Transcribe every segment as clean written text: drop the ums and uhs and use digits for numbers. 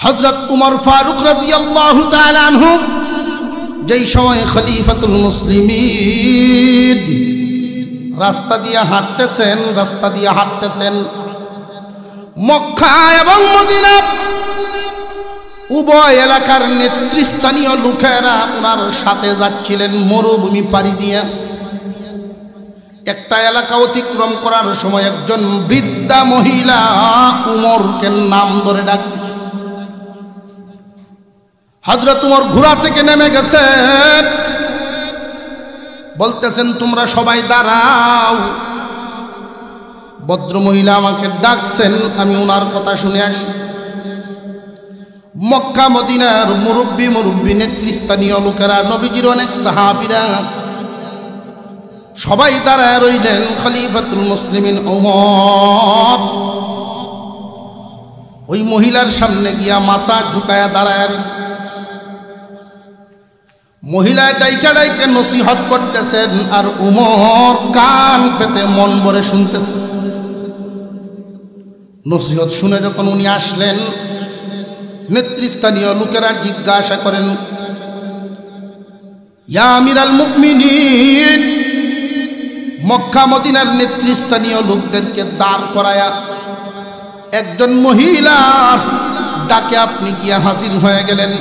হযরত উমর ফারুক রাদিয়াল্লাহু তাআলা আনহু যেই সময় খলিফাতুল মুসলিমিন রাস্তা দিয়ে হাঁটতেছেন মক্কা এবং মদিনা উভয় এলাকার নেতৃস্থানীয় লোকেরা ওনার সাথে যাচ্ছিলেন মরুভূমি পাড়ি দিয়ে। একটা এলাকা অতিক্রম করার সময় একজন বৃদ্ধা মহিলা উমরকে নাম ধরে ডাকছে। হযরত উমর ঘোড়া থেকে নেমে গেছেন, বলতেছেন তোমরা সবাই দাঁড়াও, ভদ্র মহিলা আমাকে ডাকছেন, আমি ওনার কথা শুনে আসি। মক্কা মদিনার মুরব্বী নেতৃস্থানীয় লোকেরা, নবীজির অনেক সাহাবীরা সবাই দাঁড়ায় রইলেন। খলিফাতুল মুসলিমিন ওমর ওই মহিলার সামনে গিয়া মাথা ঝুঁকায়া দাঁড়ায় রয়েছে। মহিলা ডাইকা নসিহত করতেছেন আর উমর কান পেতে মন ভরে শুনতেছেন। নসিহত শুনে যখন উনি আসলেন, নেতৃস্থানীয় লোকেরা জিজ্ঞাসা করেন, ইয়া আমিরাল মুমিনিন, মক্কা মদিনার নেতৃস্থানীয় লোকদেরকে দাঁড় করায়া একজন মহিলা ডাকে আপনি গিয়া হাজির হয়ে গেলেন,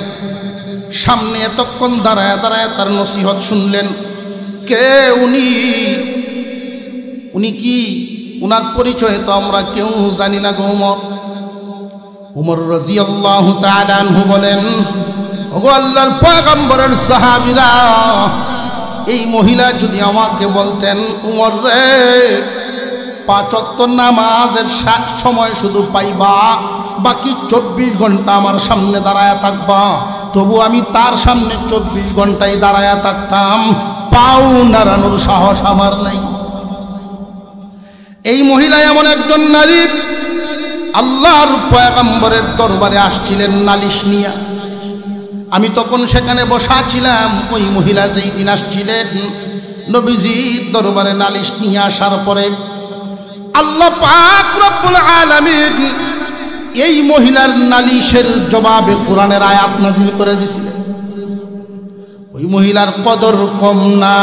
সামনে এতক্ষণ দাঁড়ায় তার নসিহত শুনলেন। কে উনি কি? উনার পরিচয় তো আমরা কেউ জানি না গো উমর। উমর রাদিয়াল্লাহু তাআলা আনহু বলেন, ওগো আল্লাহর পয়গম্বরের সাহাবীরা, এই মহিলা যদি আমাকে বলতেন, উমর রে 5 ওয়াক্ত নামাজের সময় শুধু পাইবা, বাকি 24 ঘন্টা আমার সামনে দাঁড়ায়া থাকবা, তবু আমি তার সামনে 24 ঘন্টায় দাঁড়ায়া থাকতাম, পাও নাড়ানোর সাহস আমার নাই। এই মহিলা এমন একজন নারী, আল্লাহর পয়গম্বরের দরবারে আসছিলেন নালিশ নিয়া। আমি তখন সেখানে বসা ছিলাম। ওই মহিলা যেই দিন আসছিলেন নবীজির দরবারে নালিশ নিয়ে আসার পরে আল্লাহ পাক রব্বুল আলামিন এই মহিলার নালিশের জবাবে কোরআনের আয়াত নাযিল করে দিয়েছিলেন। ওই মহিলার কদর কম না।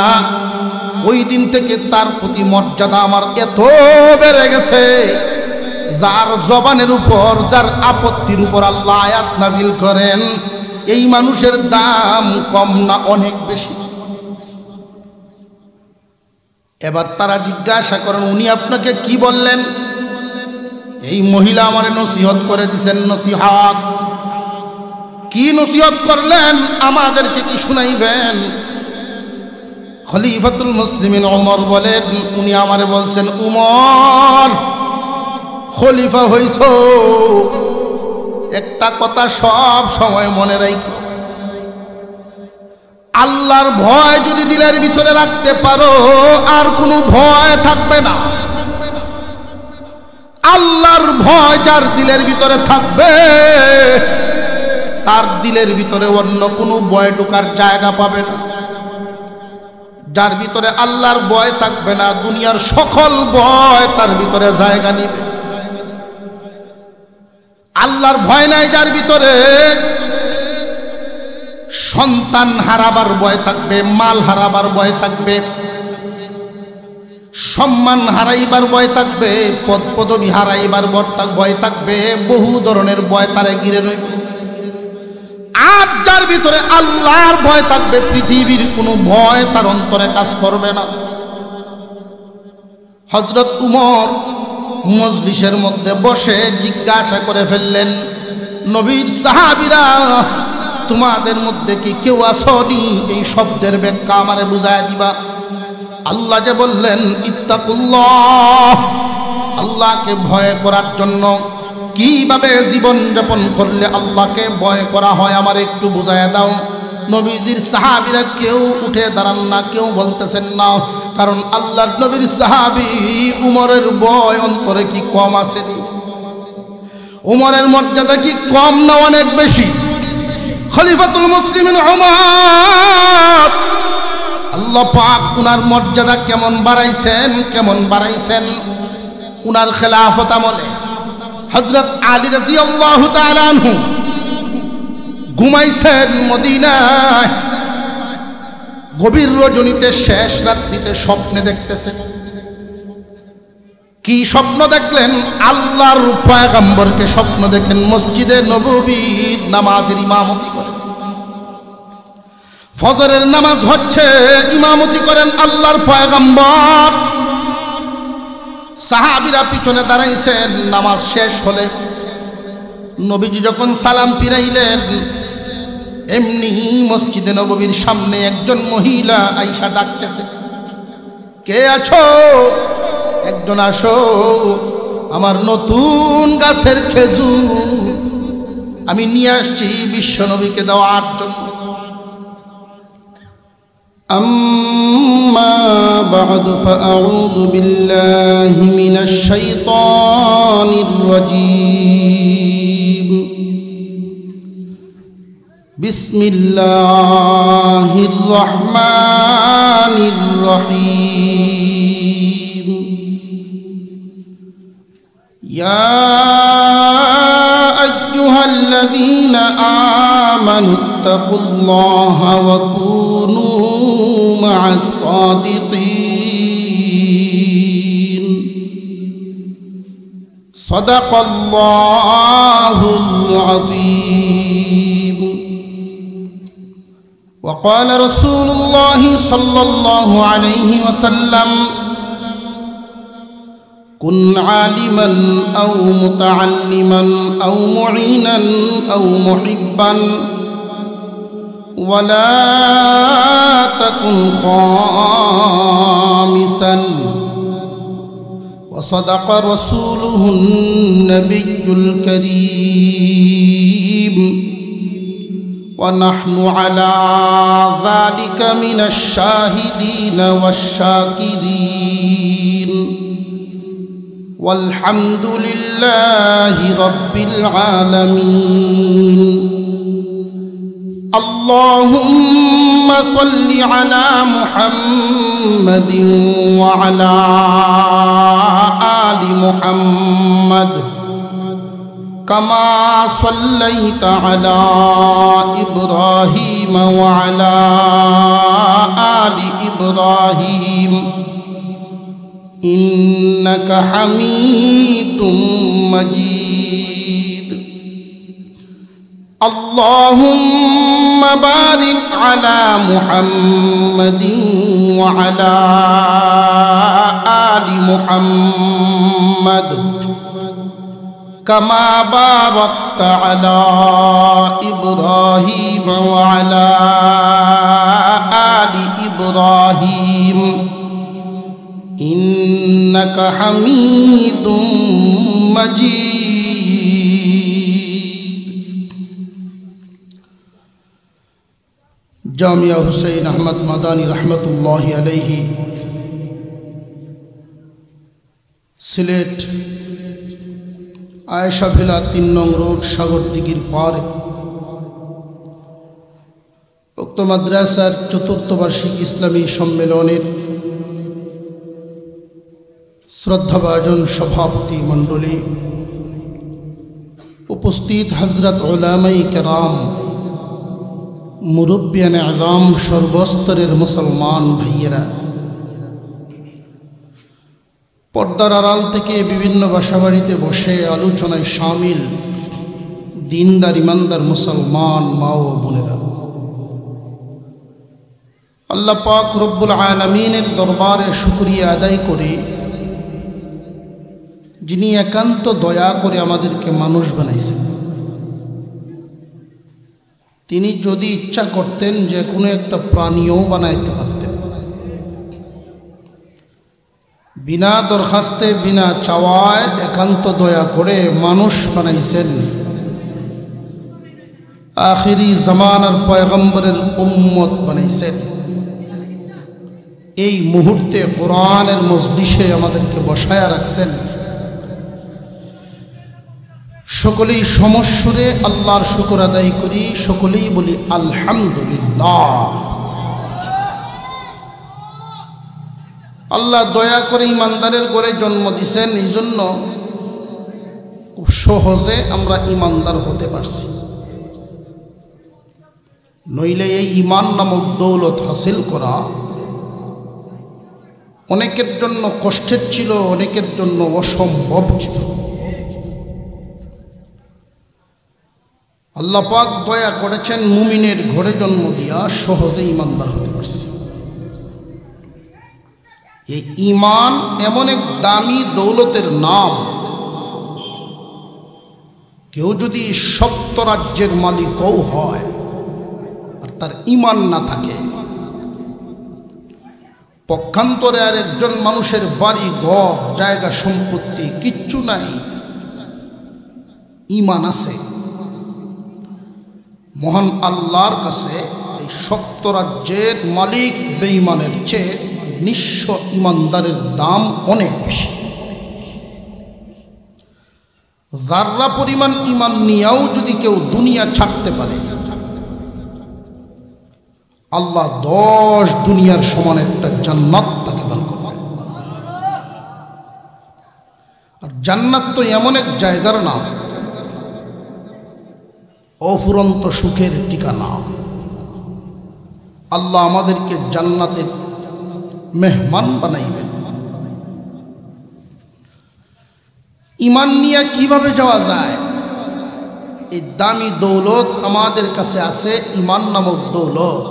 ওই দিন থেকে তার প্রতি মর্যাদা আমার এত বেড়ে গেছে, যার জবানের উপর, যার আপত্তির উপর আল্লাহ আয়াত নাযিল করেন, এই মানুষের দাম কম না, অনেক বেশি। এবার তারা জিজ্ঞাসা করেন, উনি আপনাকে কি বললেন? এই মহিলা আমারে নসিহত করে দিছেন। নসিহত কি নসিহত করলেন? আমাদেরকে কি শুনাইবেন? খলিফাতুল মুসলিমিন ওমর বলেন, উনি আমারে বলছেন, উমর খলিফা হইছো, একটা কথা সব সময় মনে রাখো, আল্লাহর ভয় যদি দিলের ভিতরে রাখতে পারো, আর কোনো ভয় থাকবে না। আল্লাহর ভয় যার দিলের ভিতরে থাকবে, তার দিলের ভিতরে অন্য কোনো ভয় ঢোকার জায়গা পাবে না। যার ভিতরে আল্লাহর ভয় থাকবে না, দুনিয়ার সকল ভয় তার ভিতরে জায়গা নিবে। আল্লাহর ভয় নাই যার ভিতরে, সন্তান হারাবার ভয় থাকবে, মাল হারাবার ভয় থাকবে, সম্মান হারাইবার ভয় থাকবে, পদ পদবী হারাইবার ভয় থাকবে, বহু ধরনের ভয় তারে ঘিরে রইবে। আর যার ভিতরে আল্লাহর ভয় থাকবে, পৃথিবীর কোনো ভয় তার অন্তরে কাজ করবে না। হযরত উমর মজলিসের মধ্যে বসে জিজ্ঞাসা করে ফেললেন, নবীর সাহাবীরা, তোমাদের মধ্যে কি কেউ আসনি? এই শব্দের ব্যাখ্যা আমারে বুঝায় দিবা। আল্লাহ যে বললেন ইত্তাকুল্লাহ, আল্লাহকে ভয় করার জন্য কিভাবে জীবন যাপন করলে আল্লাহকে ভয় করা হয় আমার একটু বুঝায় দাও। নবীজির সাহাবীরা কেউ উঠে দাঁড়ান না, কেউ বলতেছেন না, কারণ আল্লাহর নবীর সাহাবী উমরের ভয় অন্তরে কি কম আছে? উমরের মর্যাদা কি কম না অনেক বেশি? খলিফাতুল মুসলিমিন উমর, আল্লাহ পাক উনার মর্যাদা কেমন বাড়াইছেন। উনার খেলাফত আমলে হযরত আলী রাদিয়াল্লাহু তাআলা আনহু ঘুমাইছেন মদিনায়, গভীর রজনীতে শেষ রাত্রিতে স্বপ্নে দেখতেছেন। কি স্বপ্ন দেখলেন? আল্লাহর পয়গম্বরকে স্বপ্ন দেখেন মসজিদে নববীর নামাজের ইমামতি করেন। ফজরের নামাজ হচ্ছে, ইমামতি করেন আল্লাহর পয়গম্বর। সাহাবীরা পিছনে দাঁড়াইছেন। নামাজ শেষ হলে নবীজি যখন সালাম ফিরাইলেন, এমনি মসজিদে নববীর সামনে একজন মহিলা আয়েশা ডাকতেছে, কে আছো? একজন আসো, আমার নতুন গাছের খেজুর আমি নিয়ে আসছি বিশ্ব নবীকে দেওয়ার জন্য। আম্মা বা'দু ফাআউযু বিল্লাহি মিনাশ শাইতানির রাজীম। বিসমিল্লাহির রহমানির রহিম। ইয়া আইয়ুহাল্লাযীনা আমানুত্তাকুল্লাহা ওয়া কুনু মা'আস সাদিকিন। সাদাকাল্লাহুল আযীম। وقال رسول الله صلى الله عليه وسلم كن عالما أو متعلما أو معينا أو محبا ولا تكن خامسا. وصدق رسوله النبي الكريم ونحن على ذلك من الشاهدين والشاكرين والحمد لله رب العالمين. اللهم صل على محمد وعلى آل محمد كما صليت على إبراهيم وعلى آل إبراهيم إنك حميد مجيد. اللهم بارك على محمد وعلى آل محمد كما باركت على إبراهيم وعلى آل إبراهيم إنك حميد مجيد. জামিয়া হুসাইন আহমদ মাদানী রহমতুল্লাহি আলাইহি, সিলেট আয়েশা ভিলা ৩ নং রোড, সাগরদিঘির পারে। উক্ত মাদ্রাসার ৪র্থ বার্ষিক ইসলামী সম্মেলনের শ্রদ্ধাভাজন সভাপতি মণ্ডলী, উপস্থিত হযরত উলামায়ে কেরাম, মুরব্বিয়ানে আযম, সর্বস্তরের মুসলমান ভাইয়েরা, পর্দার আড়াল থেকে বিভিন্ন বাসাবাড়িতে বসে আলোচনায় শামিল দিনদার ইমানদার মুসলমান মা ও বোনেরা, আল্লাহ পাক রব্বুল আলামিনের দরবারে শুকরিয়া আদায় করে, যিনি একান্ত দয়া করে আমাদেরকে মানুষ বানাইছেন। তিনি যদি ইচ্ছা করতেন যে কোনো একটা প্রাণীও বানাইতে পারতেন। বিনা দরখাস্তে, বিনা চাওয়ায় একান্ত দয়া করে মানুষ বানাইছেন। আখিরি জামানার পয়গম্বরের উম্মত বানাইছেন। এই মুহূর্তে কোরআনের মজলিসে আমাদেরকে বসায়া রাখছেন। সকলেই সমস্বরে আল্লাহর শুকর আদায় করি, সকলেই বলি আলহামদুলিল্লাহ। আল্লাহ দয়া করে ইমানদারের ঘরে জন্ম দিয়েছেন, এই জন্য খুব সহজে আমরা ইমানদার হতে পারছি। নইলে এই ঈমান নামক দৌলত হাসিল করা অনেকের জন্য কষ্টের ছিল, অনেকের জন্য অসম্ভব ছিল। আল্লাহ পাক দয়া করেছেন, মুমিনের ঘরে জন্ম দিয়া সহজে ঈমানদার হতে পারছে। এই ঈমান এমন এক দামি দৌলতের নাম, কেউ যদি সপ্ত রাজ্যের মালিকও হয় আর তার ঈমান না থাকে, পক্ষান্তরে আর একজন মানুষের বাড়ি ঘর জায়গা সম্পত্তি কিচ্ছু নাই, ঈমান আছে, মহান আল্লাহর কাছে এই সপ্ত রাজ্যের মালিক বেঈমানের চেয়ে নিঃস্ব ঈমানদারের দাম অনেক বেশি। যাররা পরিমাণ ঈমান নিয়েও যদি কেউ দুনিয়া ছাড়তে পারে, আল্লাহ 10 দুনিয়ার সমান একটা জান্নাত তাকে দান করবে। আর জান্নাত তো এমন এক জায়গার নাম, অফুরন্ত সুখের ঠিকানা। আল্লাহ আমাদেরকে জান্নাতের মেহমান বানাইবেন। ঈমান নিয়ে কিভাবে যাওয়া যায়? এই দামি দৌলত আমাদের কাছে আছে, ঈমান নামক দৌলত।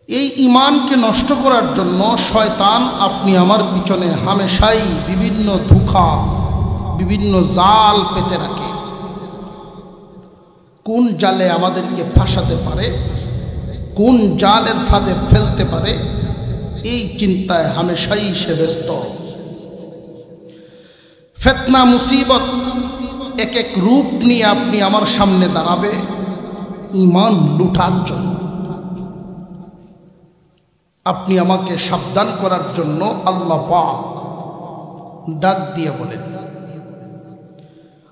এই ঈমানকে নষ্ট করার জন্য শয়তান আপনি আমার পিছনে হামেশাই বিভিন্ন ধোঁকা, বিভিন্ন জাল পেতে রাখে। কোন জালে আমাদেরকে ফাঁসাতে পারে, কোন জালের ফাঁদে ফেলতে পারে, এই চিন্তায় হামেশাই সে ব্যস্ত। ফিতনা মুসিবত এক এক রূপ নিয়ে আপনি আমার সামনে দাঁড়াবে ঈমান লুটার জন্য। আপনি আমাকে সাবধান করার জন্য আল্লাহ পাক ডাক দিয়ে বলেন,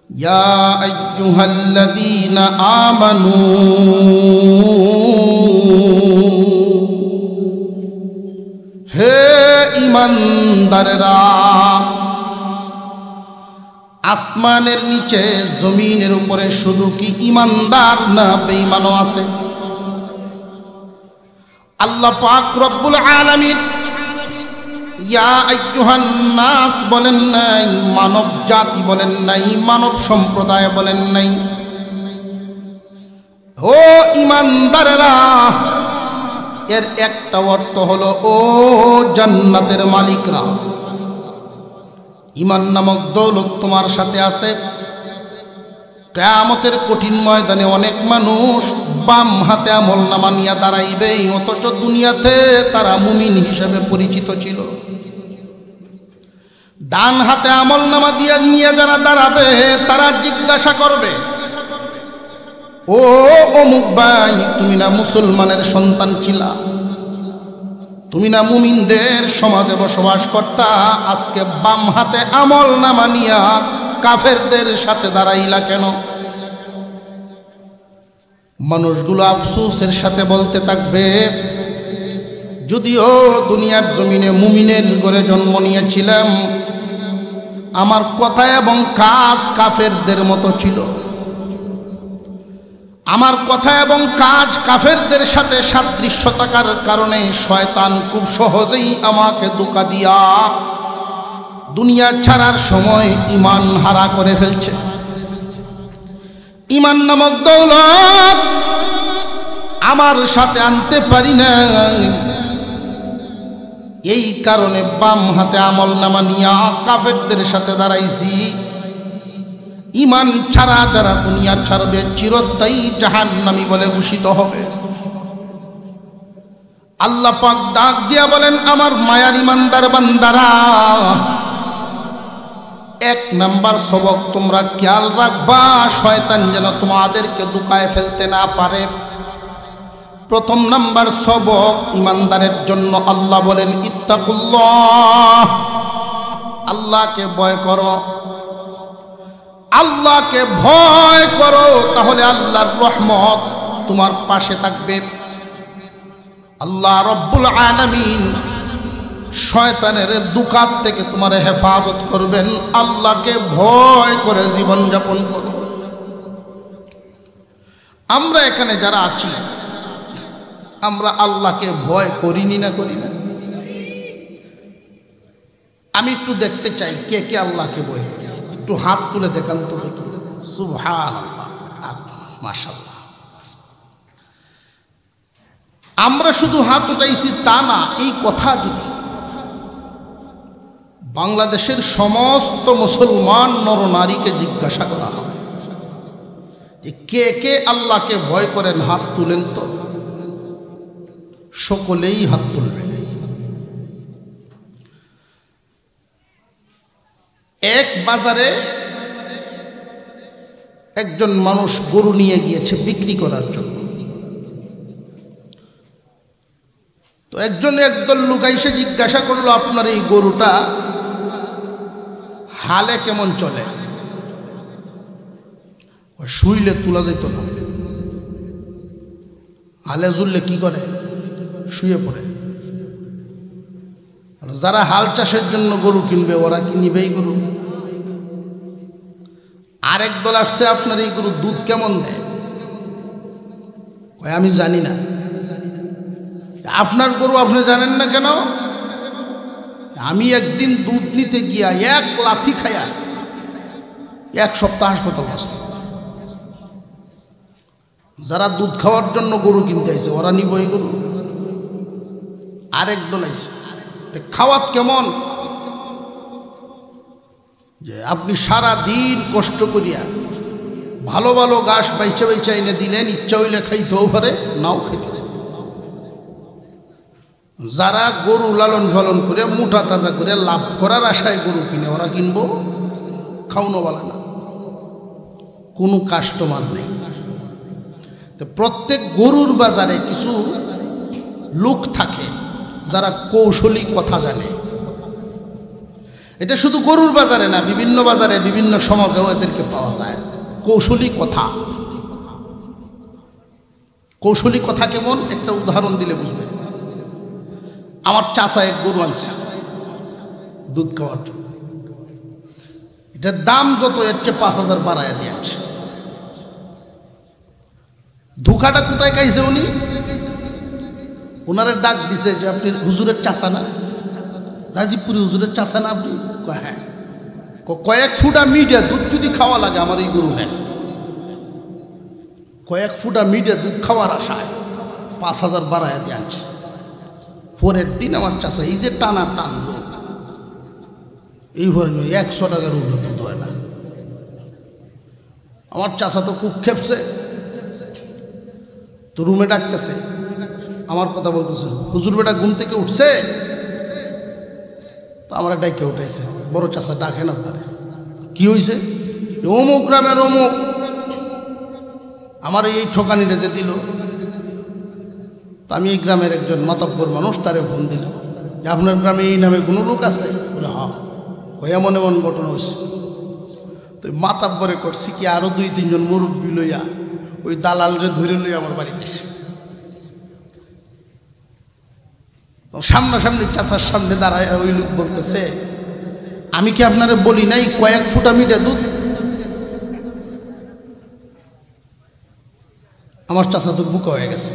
ইয়া আইয়ুহাল্লাযীনা আমানু, হে ঈমানদারেরা। আসমানের নিচে জমিনের উপরে শুধু কি ঈমানদার না বেঈমানও আছে? আল্লাহ পাক রব্বুল আলামিন ইয়া আইয়ুহান নাস বলেন নাই, মানব জাতি বলেন নাই, মানব সম্প্রদায় বলেন নাই। ও ঈমানদারেরা, এর একটা অর্থ হলো ও জান্নাতের মালিকরা। ঈমান নামক দৌলত তোমার সাথে আছে। কিয়ামতের কঠিন ময়দানে অনেক মানুষ বাম হাতে আমলনামা নিয়ে দাঁড়াইবে, অথচ দুনিয়াতে তারা মুমিন হিসেবে পরিচিত ছিল। ডান হাতে আমলনামা দিয়ে নিয়ে যারা দাঁড়াবে, তারা জিজ্ঞাসা করবে, ও অমুক ভাই, তুমি না মুসলমানের সন্তান ছিলা, তুমি না মুমিনদের সমাজে বসবাস করতা, আজকে বাম হাতে আমলনামা নিয়া কাফেরদের সাথে দাঁড়াইলা কেন? মানুষগুলো আফসোসের সাথে বলতে থাকবে, যদিও দুনিয়ার জমিনে মুমিনের ঘরে জন্ম নিয়েছিলাম, আমার কথা এবং কাজ কাফেরদের মতো ছিল। আমার কথা এবং কাজ কাফেরদের সাথে সাদৃশ্য থাকার কারণে শয়তান খুব সহজেই আমাকে ধোঁকা দিয়া দুনিয়া ছাড়ার সময় ঈমান হারা করে ফেলছে। ঈমান নামক দৌলত আমার সাথে আনতে পারি না, এই কারণে বাম হাতে আমলনামা নিয়া কাফেরদের সাথে দাঁড়াইছি। ঈমান ছাড়া যারা দুনিয়া ছাড়বে চিরস্থায়ী জাহান্নামী বলে ঘোষিত হবে। আল্লাহ পাক ডাক দিয়া বলেন, আমার মায়ার ঈমানদার বান্দারা, এক নাম্বার সবক তোমরা খেয়াল রাখবা, শয়তান যেন তোমাদেরকে ধোঁকায় ফেলতে না পারে। প্রথম নাম্বার সবক ঈমানদারের জন্য আল্লাহ বলেন, ইত্তাকুল্লাহ, আল্লাহকে ভয় করো। আল্লাহকে ভয় করো, তাহলে আল্লাহর রহমত তোমার পাশে থাকবে। আল্লাহ রব্বুল আলামিন শয়তানের দুকাত থেকে তোমার হেফাজত করবেন। আল্লাহকে ভয় করে জীবন যাপন করো। আমরা এখানে যারা আছি আমরা আল্লাহকে ভয় করিনি না করি না? আমি একটু দেখতে চাই কে কে আল্লাহকে ভয় করি, একটু হাত তুলে দেখান তো দেখি। সুবহানাল্লাহ, মাশাআল্লাহ। আমরা শুধু হাত উঠাইছি তা না, এই কথা যদি বাংলাদেশের সমস্ত মুসলমান নরনারীকে জিজ্ঞাসা করা হয় যে কে কে আল্লাহকে ভয় করেন, হাত তুলেন তো, সকলেই হাত তুলবে। এক বাজারে একজন মানুষ গরু নিয়ে গিয়েছে বিক্রি করার জন্য। তো একদল লোক এসে জিজ্ঞাসা করলো, আপনার এই গরুটা হালে কেমন চলে? শুইলে তোলা যেত না, হালে জুললে কি করে? শুয়ে পড়ে। যারা হাল চাষের জন্য গরু কিনবে ওরা কি নিবেই গরু? আরেক দল আসছে, আপনার এই গরু দুধ কেমন দেয়? আমি জানি না। আপনার গরু আপনি জানেন না কেন? আমি একদিন দুধ নিতে গিয়া এক লাথি খায়া এক সপ্তাহ হাসপাতাল আছে। যারা দুধ খাওয়ার জন্য গরু কিনতে আইছে ওরা নিব এই গরু? আরেক দল আইছে, খাওয়াত কেমন? যে আপনি সারা দিন কষ্ট করিয়া ভালো ভালো ঘাস বাইচা বাইচা এনে দিলেন, ইচ্ছা হইলে খাইতেও পারে, নাও খাইতে পারে। যারা গরু লালন পালন করে মোটা তাজা করে লাভ করার আশায় গরু কিনে ওরা কিনবো, খাওয়ানো বলা না, কোনো কাস্টমার নেই। তো প্রত্যেক গরুর বাজারে কিছু লোক থাকে যারা কৌশলী কথা জানে। এটা শুধু গরুর বাজারে না, বিভিন্ন বাজারে বিভিন্ন সমাজেও এদেরকে পাওয়া যায়। কৌশলী কথা, কৌশলী কথা কেমন একটা উদাহরণ দিলে বুঝবে। আমার চাচা এক গরু আনছে দুধ খাওয়ার জন্য, এটার দাম যত এর চেয়ে 5,000 বাড়াইয়া দিয়ে আনছে। ধোকাটা কোথায় খাইছে উনি? ওনারে ডাক দিছে যে আপনি হুজুরের চাচা না, রাজীবপুরি হুজুরের চাচা না আপনি? হ্যাঁ। কয়েক ফুটা মিডিয়া দুধ যদি খাওয়া লাগে আমার এই গরু নেন। কয়েক ফুটা মিডিয়া দুধ খাওয়ার আশায় 5,000 বাড়াইয়া দিয়ে আনছে। পরের দিন আমার চাচা এই যে টানা টানলো, এইভাবে 100 টাকার উপরে দুধ হয় না। আমার চাচা তো খুব খেপছে, তো রুমে ডাকতেছে, আমার কথা বলতেছে, হুজুর বেটা ঘুম থেকে উঠছে? তো আমার ডাকে উঠেছে, বড় চাচা ডাকেন আপনারে। কি হয়েছে? অমুক গ্রামের অমুক আমার এই ঠকানিটা যে দিল, তো আমি এই গ্রামের একজন মাতব্বর মানুষ, তারে ফোন দিলাম যে আপনার গ্রামে এই নামে কোনো লোক আছে? বলে হ্যাঁ। এমন এমন ঘটনা হয়েছে। তো মাতাব্বরে করছি কি, আরও 2-3 জন মুরব্বী লইয়া ওই দালালরে ধরে লইয়া আমার বাড়িতে এসে সামনাসামনি চাচার সামনে দাঁড়ায় ওই লোক বলতেছে, আমি কি আপনারে বলি নাই কয়েক ফুটা মিডিয়া দুধ? আমার চাচা তো বুকা হয়ে গেছে,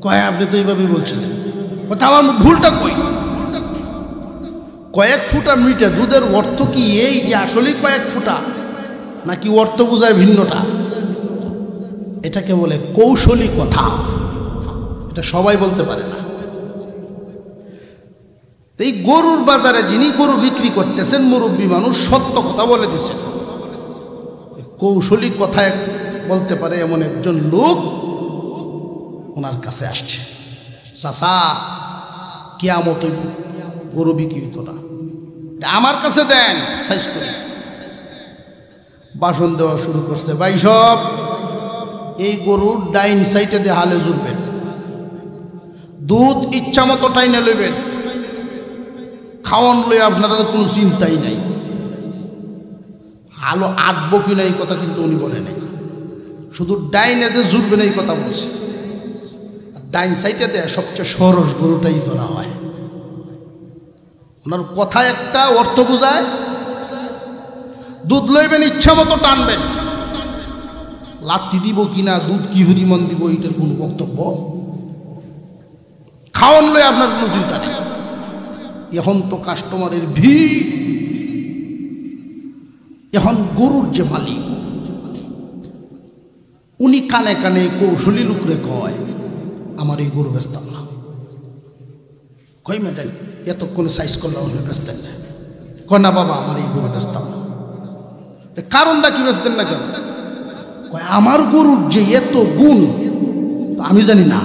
কয় আপনি তো এইভাবেই বলছিলেন। কথা আমার ভুলটা কই? কয়েক ফুটা মিডিয়া দুধের অর্থ কি এই যে আসলেই কয়েক ফুটা, নাকি অর্থ বোঝায় ভিন্নটা? এটাকে বলে কৌশলী কথা, এটা সবাই বলতে পারে না। এই গরুর বাজারে যিনি গরু বিক্রি করতেছেন মুরব্বী মানুষ, সত্য কথা বলে দিচ্ছেন। কৌশলী কথায় বলতে পারে এমন একজন লোক ওনার কাছে আসছে, চাচা কিয়ামত গরু বিক্রি হইতো না, আমার কাছে দেন সাইজ করে। বাসন দেওয়া শুরু করছে, ভাই সব এই গরুর ডাইন সাইডে দিয়ে হালে জুড়বেন, দুধ ইচ্ছা মতো টাইনে লইবেন, খাওয়ান লই আপনারা তো কোনো চিন্তাই নাই। আলো আটবো কিনা এই কথা কিন্তু উনি বলে নাই, শুধু ডাইনে দিয়ে জুড়বেন এই কথা বলছে। ডাইন সাইডে দেয় সবচেয়ে সরস গরুটাই ধরা হয়। ওনার কথা একটা অর্থ বোঝায়, দুধ লইবেন ইচ্ছা মতো টানবেন, লাত্তি দিব কিনা, দুধ কি পরিমাণ দিব, এটার কোনো বক্তব্য? খাওয়ান লয় আপনার কোনো চিন্তা নেই। এখন তো কাস্টমারের ভিড়। এখন গরুর যে মালিক, উনি কানে কানে কৌশলী লোকরে কয়, আমার এই গরু বেচতাম না। কই ম্যাডাম এতক্ষণ সাইজ করলাম বেচতেন না? কয় না বাবা, আমার এই গরু বেচতাম না। কারণটা কি বেচতেন না কেন? কয় আমার গরুর যে এত গুণ আমি জানি না।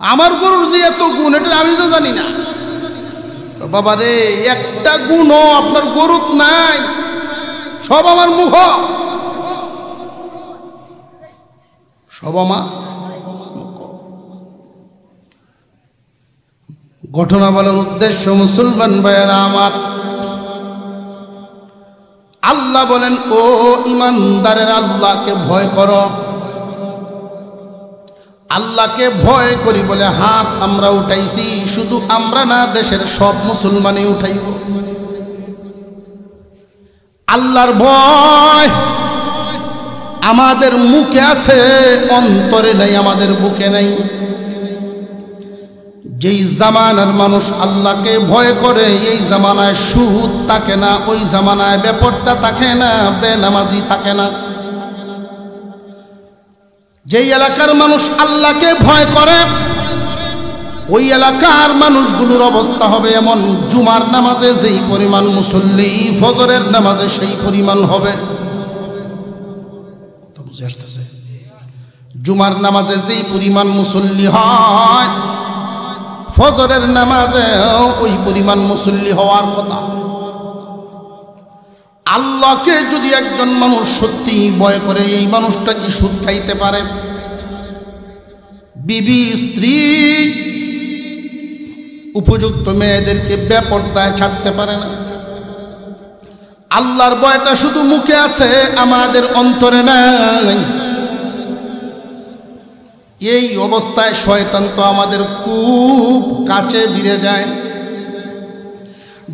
আমার গরুর যে এত গুণ এটা আমি তো জানি না। বাবা রে, একটা গুণও আপনার গরুত নাই, সব আমার মুখ, সব আমার। ঘটনা বলার উদ্দেশ্য মুসলমান ভাইয়েরা আমার, আল্লাহ বলেন ও ইমানদারের আল্লাহকে ভয় করো। আল্লাহকে ভয় করি বলে হাত আমরা উঠাইছি, শুধু আমরা না, দেশের সব মুসলমানই উঠাইব। আল্লাহর ভয় আমাদের মুখে আছে, অন্তরে নাই, আমাদের বুকে নাই। যেই জামানার মানুষ আল্লাহকে ভয় করে, এই জামানায় সুদ থাকে না, ওই জামানায় বেপরদা থাকে না, বেনামাজি থাকে না। যেই এলাকার মানুষ আল্লাহকে ভয় করে, ওই এলাকার মানুষগুলোর অবস্থা হবে এমন, জুমার নামাজে যেই পরিমাণ মুসল্লি, ফজরের নামাজে সেই পরিমাণ হবে। কথা বুঝে আসতেছে? জুমার নামাজে যেই পরিমাণ মুসল্লি হয়, ফজরের নামাজে ওই পরিমাণ মুসল্লি হওয়ার কথা। আল্লাহকে যদি একজন মানুষ সত্যি ভয় করে, এই মানুষটা কি সুদ খাইতে পারে? বিবি স্ত্রী উপযুক্ত মেয়েদেরকে বেপরদায় ছাড়তে পারে না। আল্লাহর ভয়টা শুধু মুখে আছে, আমাদের অন্তরে নাই। এই অবস্থায় শয়তান তো আমাদের খুব কাছে ভিড়ে যায়।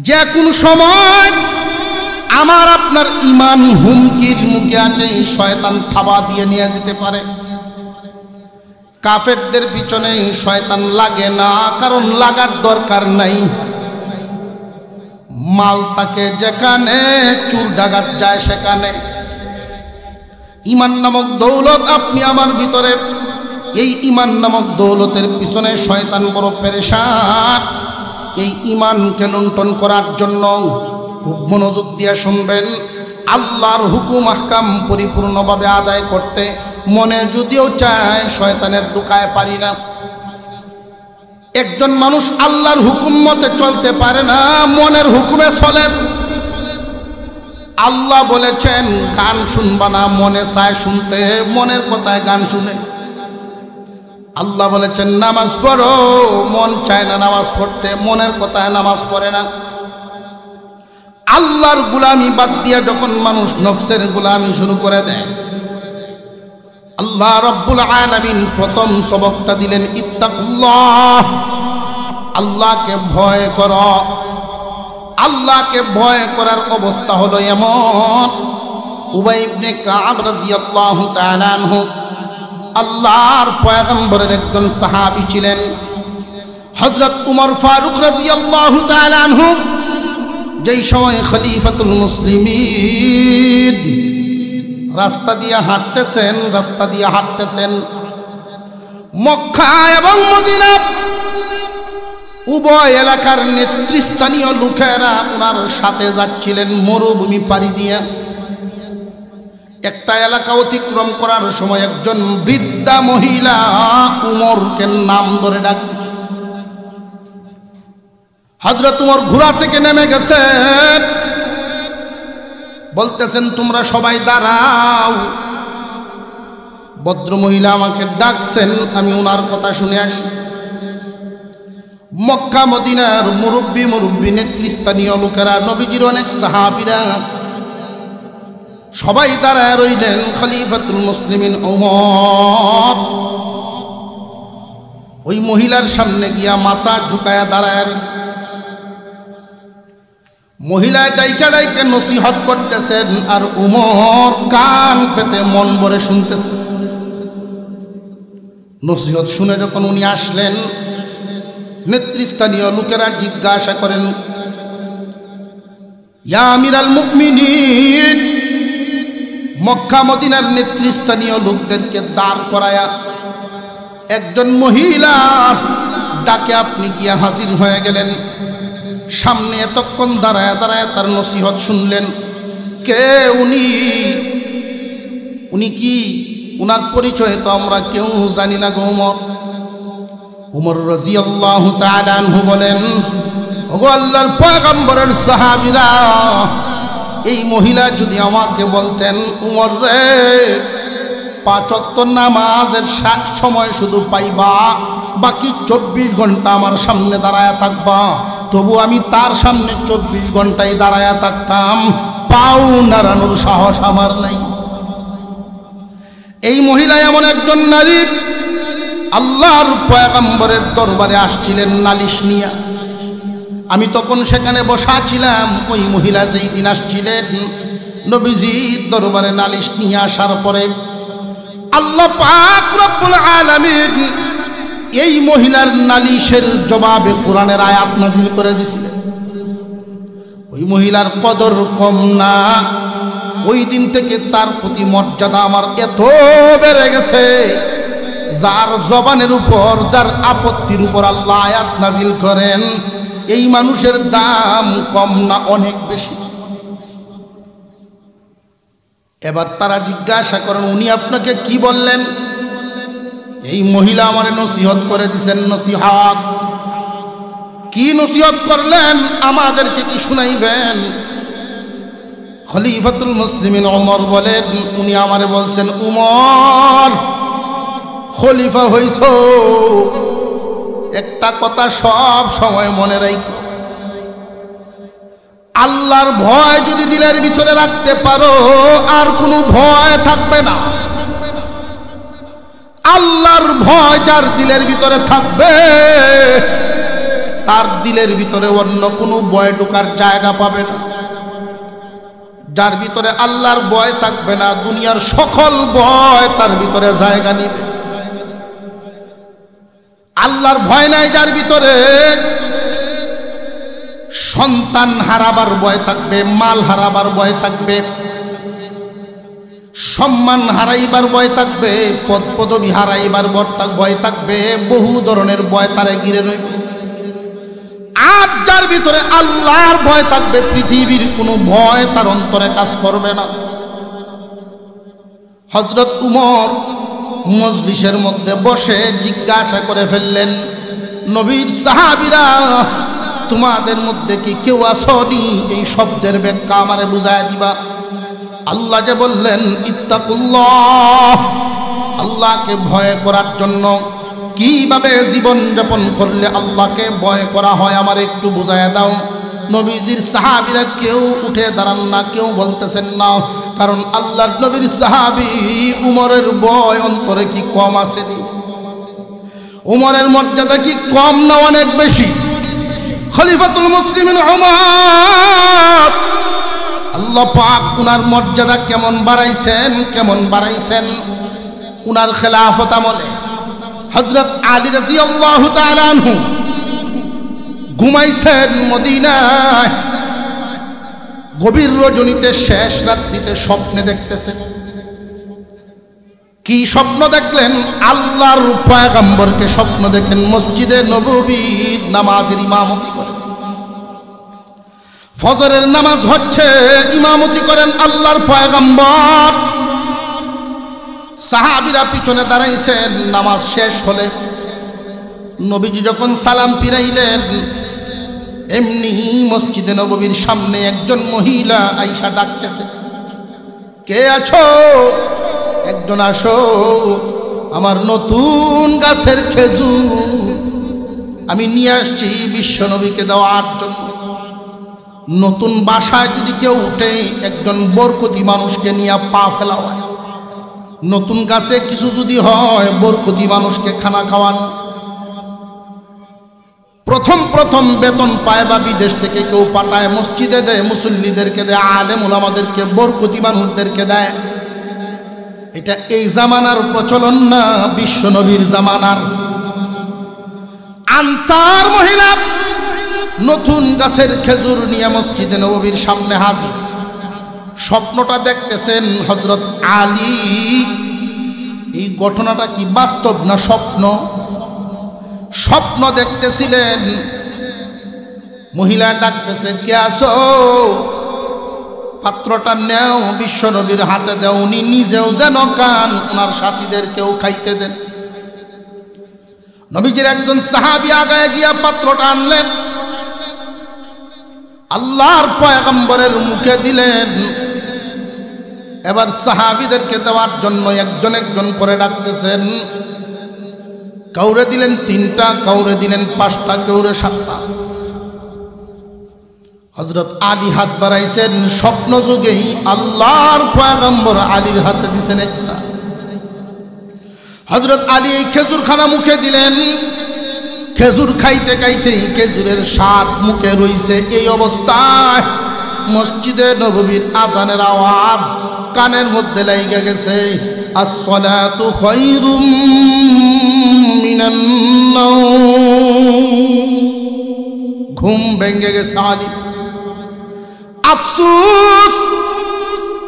যে কোনো সময় আমার আপনার ঈমান হুমকির মুখে আছে, শয়তান থাবা দিয়ে নিয়ে যেতে পারে। কাফেরদের পিছনে শয়তান লাগে না, কারণ লাগার দরকার নাই। মাল তাকে যেখানে, চুর ডাকাত যায় সেখানে। ঈমান নামক দৌলত আপনি আমার ভিতরে, এই ঈমান নামক দৌলতের পিছনে শয়তান বড় পেরেশান। এই ঈমানকে লুণ্ঠন করার জন্য খুব মনোযোগ দিয়ে শুনবেন। আল্লাহর হুকুম আহকাম পরিপূর্ণভাবে আদায় করতে মনে যদিও চায়, শয়তানের দোকায় পারি না। একজন মানুষ আল্লাহর হুকুম মতে চলতে পারে না, মনের হুকুমে চলে। আল্লাহ বলেছেন গান শুনবা না, মনে চায় শুনতে, মনের কথায় গান শুনে। আল্লাহ বলেছেন নামাজ পড়ো, মন চায় না নামাজ পড়তে, মনের কথায় নামাজ পড়ে না। আল্লাহর গোলামি বাদ দিয়ে যখন মানুষ নফসের গোলামি শুরু করে দেয়, আল্লাহ রাব্বুল আলামিন প্রথম সবকটা দিলেন ইত্তাকুল্লাহ, আল্লাহকে ভয় করো। আল্লাহকে ভয় করার অবস্থা হলো এমন, উবাই ইবনে কাব রাদিয়াল্লাহু তাআলা আনহু আল্লাহর পয়গম্বরের একজন সাহাবী ছিলেন। হযরত উমর ফারুক রাদিয়াল্লাহু তাআলা আনহু যেই সময় খলিফাতুল মুসলিমিন রাস্তা দিয়ে হাঁটতেছেন, মক্কা এবং মদিনা উভয় এলাকার নেতৃস্থানীয় লোকেরা ওনার সাথে যাচ্ছিলেন মরুভূমি পাড়ি দিয়ে। একটা এলাকা অতিক্রম করার সময় একজন বৃদ্ধা মহিলা উমরকে নাম ধরে ডাকছে। হযরত উমর ঘোড়া থেকে নেমে গেছেন, বলতেছেন তোমরা সবাই দাঁড়াও, ভদ্র মহিলা আমাকে ডাকছেন, আমি ওনার কথা শুনে আসি। মক্কা মদিনার মুরব্বী নেতৃস্থানীয় লোকেরা, নবীজির অনেক সাহাবীরা সবাই দাঁড়ায় রইলেন। খলিফাতুল মুসলিমিন ওমর ওই মহিলার সামনে গিয়া মাথা ঝুঁকায়া দাঁড়ায় রয়েছে। মহিলা ডাইকা ডাইকে নসিহত করতেছেন আর উমর কান পেতে মন ভরে শুনতেছেন। নসিহত শুনে যখন উনি আসলেন, নেতৃস্থানীয় লোকেরা জিজ্ঞাসা করেন, ইয়া আমিরাল মুমিনিন, মক্কা মদিনার নেতৃস্থানীয় লোকদেরকে দাঁড় করায়া একজন মহিলা ডাকে আপনি গিয়া হাজির হয়ে গেলেন। সামনে এতক্ষণ দাঁড়ায় দাঁড়ায় তার নসিহত শুনলেন। কে উনি? উনি কি? উনার পরিচয় তো আমরা কেউ জানি না গো উমর। উমর রাদিয়াল্লাহু তাআলা আনহু বলেন, ওগো আল্লাহর পয়গম্বরের সাহাবীরা, এই মহিলা যদি আমাকে বলতেন, উমর রে, 5 ওয়াক্ত নামাজের সময় শুধু পাইবা, বাকি 24 ঘন্টা আমার সামনে দাঁড়ায়া থাকবা, তবু আমি তার সামনে 24 ঘন্টায় দাঁড়ায়া থাকতাম, পাও নাড়ানোর সাহস আমার নাই। এই মহিলা এমন একজন নারী, আল্লাহর পয়গম্বরের দরবারে আসছিলেন নালিশ নিয়া। আমি তখন সেখানে বসা ছিলাম। ওই মহিলা যেই দিন আসছিলেন নবীজির দরবারে নালিশ নিয়ে আসার পরে আল্লাহ পাক রব্বুল আলামিন এই মহিলার নালিশের জবাবে কোরআনের আয়াত নাযিল করে দিয়েছিলেন। ওই মহিলার কদর কম না। ওই দিন থেকে তার প্রতি মর্যাদা আমার এত বেড়ে গেছে, যার জবানের উপর, যার আপত্তির উপর আল্লাহ আয়াত নাযিল করেন, এই মানুষের দাম কম না, অনেক বেশি। এবার তারা জিজ্ঞাসা করেন, উনি আপনাকে কি বললেন? এই মহিলা আমারে নসিহত করে দিছেন। নসিহত কি নসিহত করলেন? আমাদেরকে কি শুনাইবেন? খলিফাতুল মুসলিমিন ওমর বলেন, উনি আমারে বলছেন, উমর, খলিফা হইছো, একটা কথা সব সময় মনে রাখো, আল্লাহর ভয় যদি দিলের ভিতরে রাখতে পারো, আর কোনো ভয় থাকবে না। আল্লাহর ভয় যার দিলের ভিতরে থাকবে, তার দিলের ভিতরে অন্য কোনো ভয় ঢোকার জায়গা পাবে না। যার ভিতরে আল্লাহর ভয় থাকবে না, দুনিয়ার সকল ভয় তার ভিতরে জায়গা নিবে। আল্লাহর ভয় নাই যার ভিতরে, সন্তান হারাবার ভয় থাকবে, মাল হারাবার ভয় থাকবে, সম্মান হারাইবার ভয় থাকবে, পদ পদবী হারাইবার ভয় থাকবে, বহু ধরনের ভয় তারে ঘিরে রইবে। আর যার ভিতরে আল্লাহর ভয় থাকবে, পৃথিবীর কোনো ভয় তার অন্তরে কাজ করবে না। হযরত উমর মজলিসের মধ্যে বসে জিজ্ঞাসা করে ফেললেন, নবীর সাহাবীরা, তোমাদের মধ্যে কি কেউ আসনি? এই শব্দের ব্যাখ্যা আমারে বুঝায় দিবা। আল্লাহ যে বললেন ইত্তাকুল্লাহ, আল্লাহকে ভয় করার জন্য কিভাবে জীবন যাপন করলে আল্লাহকে ভয় করা হয় আমার একটু বুঝায় দাও। নবীজির সাহাবীরা কেউ উঠে দাঁড়ান না, কেউ বলতেছেন না, কারণ আল্লাহর নবীর সাহাবী উমরের ভয় অন্তরে কি কম আছে? উমরের মর্যাদা কি কম না অনেক বেশি? খলিফাতুল মুসলিমিন উমর, আল্লাহ পাক উনার মর্যাদা কেমন বাড়াইছেন, কেমন বাড়াইছেন। উনার খেলাফত আমলে হযরত আলী রাদিয়াল্লাহু তাআলা আনহু ঘুমাইছেন মদিনায়। গভীর রজনীতে, শেষ রাত্রিতে স্বপ্নে দেখতেছেন। কি স্বপ্ন দেখলেন? আল্লাহর পয়গম্বরকে স্বপ্ন দেখেন মসজিদে নববীর নামাজের ইমামতি করেন। ফজরের নামাজ হচ্ছে, ইমামতি করেন আল্লাহর পয়গম্বর। সাহাবীরা পিছনে দাঁড়াইছেন। নামাজ শেষ হলে নবীজি যখন সালাম ফিরাইলেন, এমনি মসজিদে নববীর সামনে একজন মহিলা আইসা ডাকতেছে, কে আছো? একজন আসো, আমার নতুন গাছের খেজুর আমি নিয়ে আসছি বিশ্ব নবীকে দেওয়ার জন্য। নতুন বাসায় যদি কেউ উঠে, একজন বরকতি মানুষকে নিয়ে পা ফেলা হয়। নতুন গাছে কিছু যদি হয়, বরকতি মানুষকে খানা খাওয়ানো। প্রথম বেতন পায় বা বিদেশ থেকে কেউ পাঠায়, মসজিদে দেয়, মুসল্লিদেরকে দেয়, আলেম উলামাদেরকে, বরকতি মানুষদেরকে দেয়। এটা এই জামানার প্রচলন না, বিশ্ব নবীর জামানার। আনসার মহিলা নতুন গাছের খেজুর নিয়ে মসজিদে নববীর সামনে হাজির। স্বপ্নটা দেখতেছেন হযরত আলী। এই ঘটনাটা কি বাস্তব না স্বপ্ন? স্বপ্ন দেখতেছিলেন। মহিলা ডাকতেছে, কে আসো? পাত্রটা নেও, বিশ্ব নবীর হাতে দাও, উনি নিজেও যেন খান, ওনার সাথীদেরকেও খাইতে দেন। নবীজির একজন সাহাবী আগায় গিয়া পাত্রটা আনলেন, আল্লাহর পয়গম্বরের মুখে দিলেন। এবার সাহাবীদেরকে দেওয়ার জন্য একজন একজন করে ডাকতেছেন। কাউরে দিলেন 3টা, কাউরে দিলেন 5টা, কাউরে 7টা। হযরত আলী হাত বাড়াইছেন। স্বপ্ন যুগেই আল্লাহর পয়গম্বর আলীর হাতে দিছেন একটা। হযরত আলী এই খেজুরখানা মুখে দিলেন। খেজুর খাইতে খাইতেই খেজুরের স্বাদ মুখে রইছে। এই অবস্থায় মসজিদে নববীর আজানের আওয়াজ কানের মধ্যে লাইগা গেছে, আসসালাতু খায়রুম মিনান নাওম। ঘুম ভেঙে গেছে আলী। আফসোস,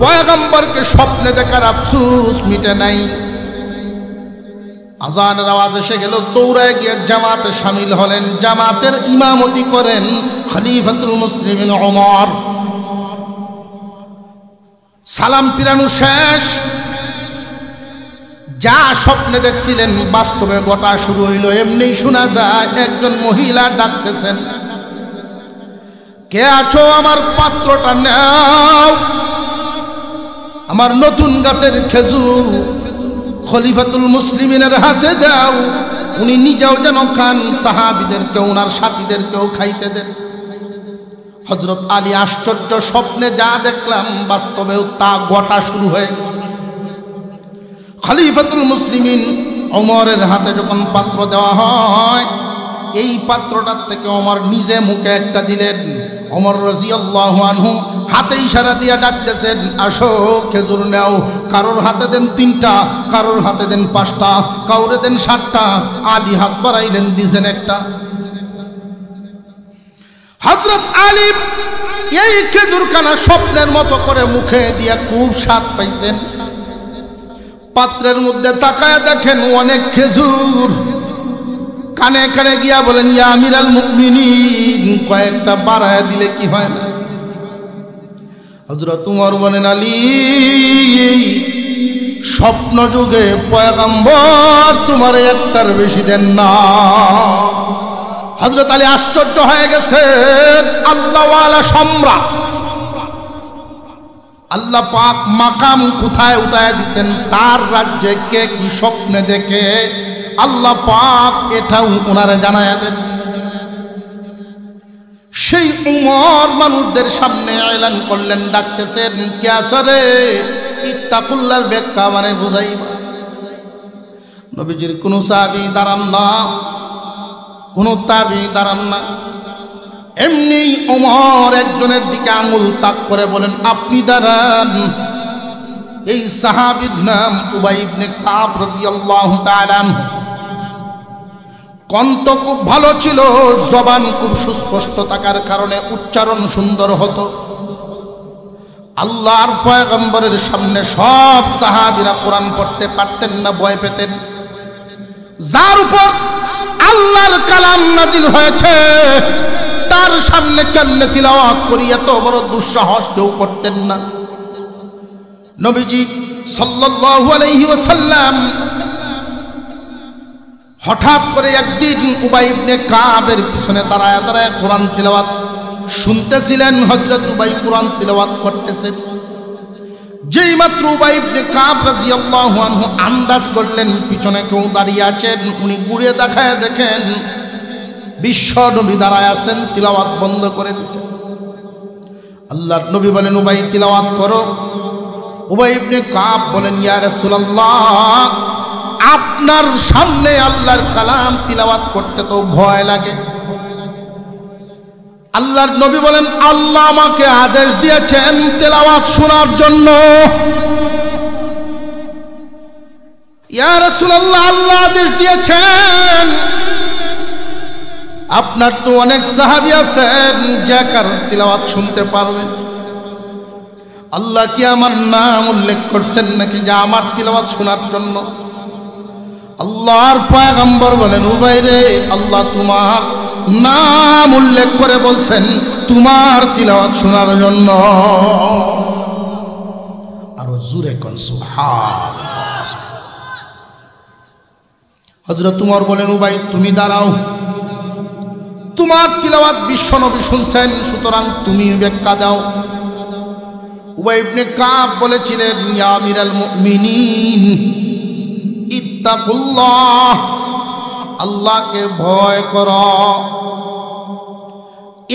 পয়গম্বরকে স্বপ্নে দেখার আফসোস মিটে নাই। আজানের আওয়াজ এসে গেল, দৌড়ায় গিয়ে জামাতে শামিল হলেন। জামাতের ইমামতি করেন খলিফাতুল মুসলিমিন ওমর। সালাম পিরানো শেষ। যা স্বপ্নে দেখছিলেন বাস্তবে গোটা শুরু হইল। এমনি শোনা যায় একজন মহিলা ডাকতেছেন, কে আছো? আমার পাত্রটা নাও, আমার নতুন গাছের খেজুর খলিফাতুল মুসলিমিনের হাতে দাও, উনি নিজেও যেন খান, সাহাবীদেরকেও ওনার সাথীদেরকেও খাইতে দেন। হযরত আলী আশ্চর্য, স্বপ্নে যা দেখলাম বাস্তবেও তা গোটা শুরু হয়ে গেছে। খলিফাতুল মুসলিমিন ওমরের হাতে যখন পাত্র দেওয়া হয়, এই পাত্রটার থেকে ওমর নিজে মুখে একটা দিলেন। ওমর রাদিয়াল্লাহু আনহু হাতে ইশারা দিয়ে ডাকতেছেন, আসো খেজুর নাও। কারোর হাতে দেন 3টা, কারোর হাতে দেন 5টা, কাউরে দেন 7টা। আলী হাত বাড়াইলেন, দিছেন একটা। হযরত আলী এই খেজুরখানা স্বপ্নের মতো করে মুখে দিয়া খুব স্বাদ পাইছেন। পাত্রের মধ্যে তাকায় দেখেন অনেক খেজুর। কানে কানে গিয়া বলেন, ইয়া আমিরাল মুমিনিন, কয়েকটা বাড়ায় দিলে কি হয় না? হযরত উমর বলেন, আলী, স্বপ্ন যুগে পয়গম্বর তোমার একটার বেশি দেন না। হযরত আলী আশ্চর্য হয়ে গেছেন। আল্লাহওয়ালা সম্রাট, আল্লাহ পাক মাকাম কোথায় উঠায় দিচ্ছেন, তার রাজ্যে কে কি স্বপ্নে দেখে আল্লাহ পাক এটাও ওনারা জানায়া দেন। সেই উমর মানুষদের সামনে এলান করলেন, ডাকতেছেন, কে আসরে? ইত্তাকুল্লাহর ব্যাখ্যা মানে বুঝাইবা। নবীজির কোন সাহাবী দাঁড়ান না, কোন তাবী দাঁড়ান না। এমনি ওমর একজনের দিকে আঙুল তাক করে বলেন, আপনি দাঁড়ান। এই সাহাবীর নাম উবাই ইবনে কাব রাদিয়াল্লাহু তাআলা আনহু। কণ্ঠ খুব ভালো ছিল, জবান খুব সুস্পষ্ট থাকার কারণে উচ্চারণ সুন্দর হতো। আল্লাহর পয়গম্বরের সামনে সব সাহাবীরা কোরআন পড়তে পারতেন না, ভয় পেতেন। যার উপর আল্লাহর কালাম নাজিল হয়েছে তার সামনে কেমনে তিলাওয়াত করি, এত বড় দুঃসাহস কেউ করতেন না। নবীজি সাল্লাল্লাহু আলাইহি ওয়াসাল্লাম হঠাৎ করে একদিন উবাই ইবনে কাবের পিছনে দাঁড়ায় দাঁড়ায় কোরআন তিলাওয়াত শুনতেছিলেন। হযরত উবাই কোরআন তিলাওয়াত করতেছেন। যেই মাত্র উবাই ইবনে কাব রাদিয়াল্লাহু আনহু আন্দাজ করলেন পিছনে কেউ দাঁড়িয়ে আছেন, উনি ঘুরে দেখায় দেখেন বিশ্ব নবী দাঁড়ায় আছেন, তিলাওয়াত বন্ধ করে দিয়েছেন। আল্লাহর নবী বলেন, উবাই তিলাওয়াত করো। উবাই ইবনে কাব বলেন, ইয়া রাসূলুল্লাহ, আপনার সামনে আল্লাহর কালাম তিলাওয়াত করতে তো ভয় লাগে। আল্লাহর নবী বলেন, আল্লাহ আমাকে আদেশ দিয়েছেন তেলাওয়াত শোনার জন্য। ইয়া রাসূলুল্লাহ, আল্লাহ আদেশ দিয়েছেন। আপনার তো অনেক সাহাবী আছেন যে কারণ তেলাওয়াত শুনতে পারবেন। আল্লাহ কি আমার নাম উল্লেখ করছেন নাকি যে আমার তেলাওয়াত শোনার জন্য? আল্লাহর পয়গম্বর বলেন, উবাই রে, আল্লাহ তোমার নাম উল্লেখ করে বলছেন তোমার তিলাওয়াত শোনার জন্য। আরো জোরে কোন সুবহানাল্লাহ। হযরত উমর বলেন, উবাই তুমি দাঁড়াও, তোমার তিলাওয়াত বিশ্বনবী শুনছেন, সুতরাং তুমি ব্যাখ্যা দাও। উবাই ইবনে কাব বলেছিলেন, ইয়া আমিরাল মুমিনিন ইত্তাকুল্লাহ, আল্লাহকে ভয় করো।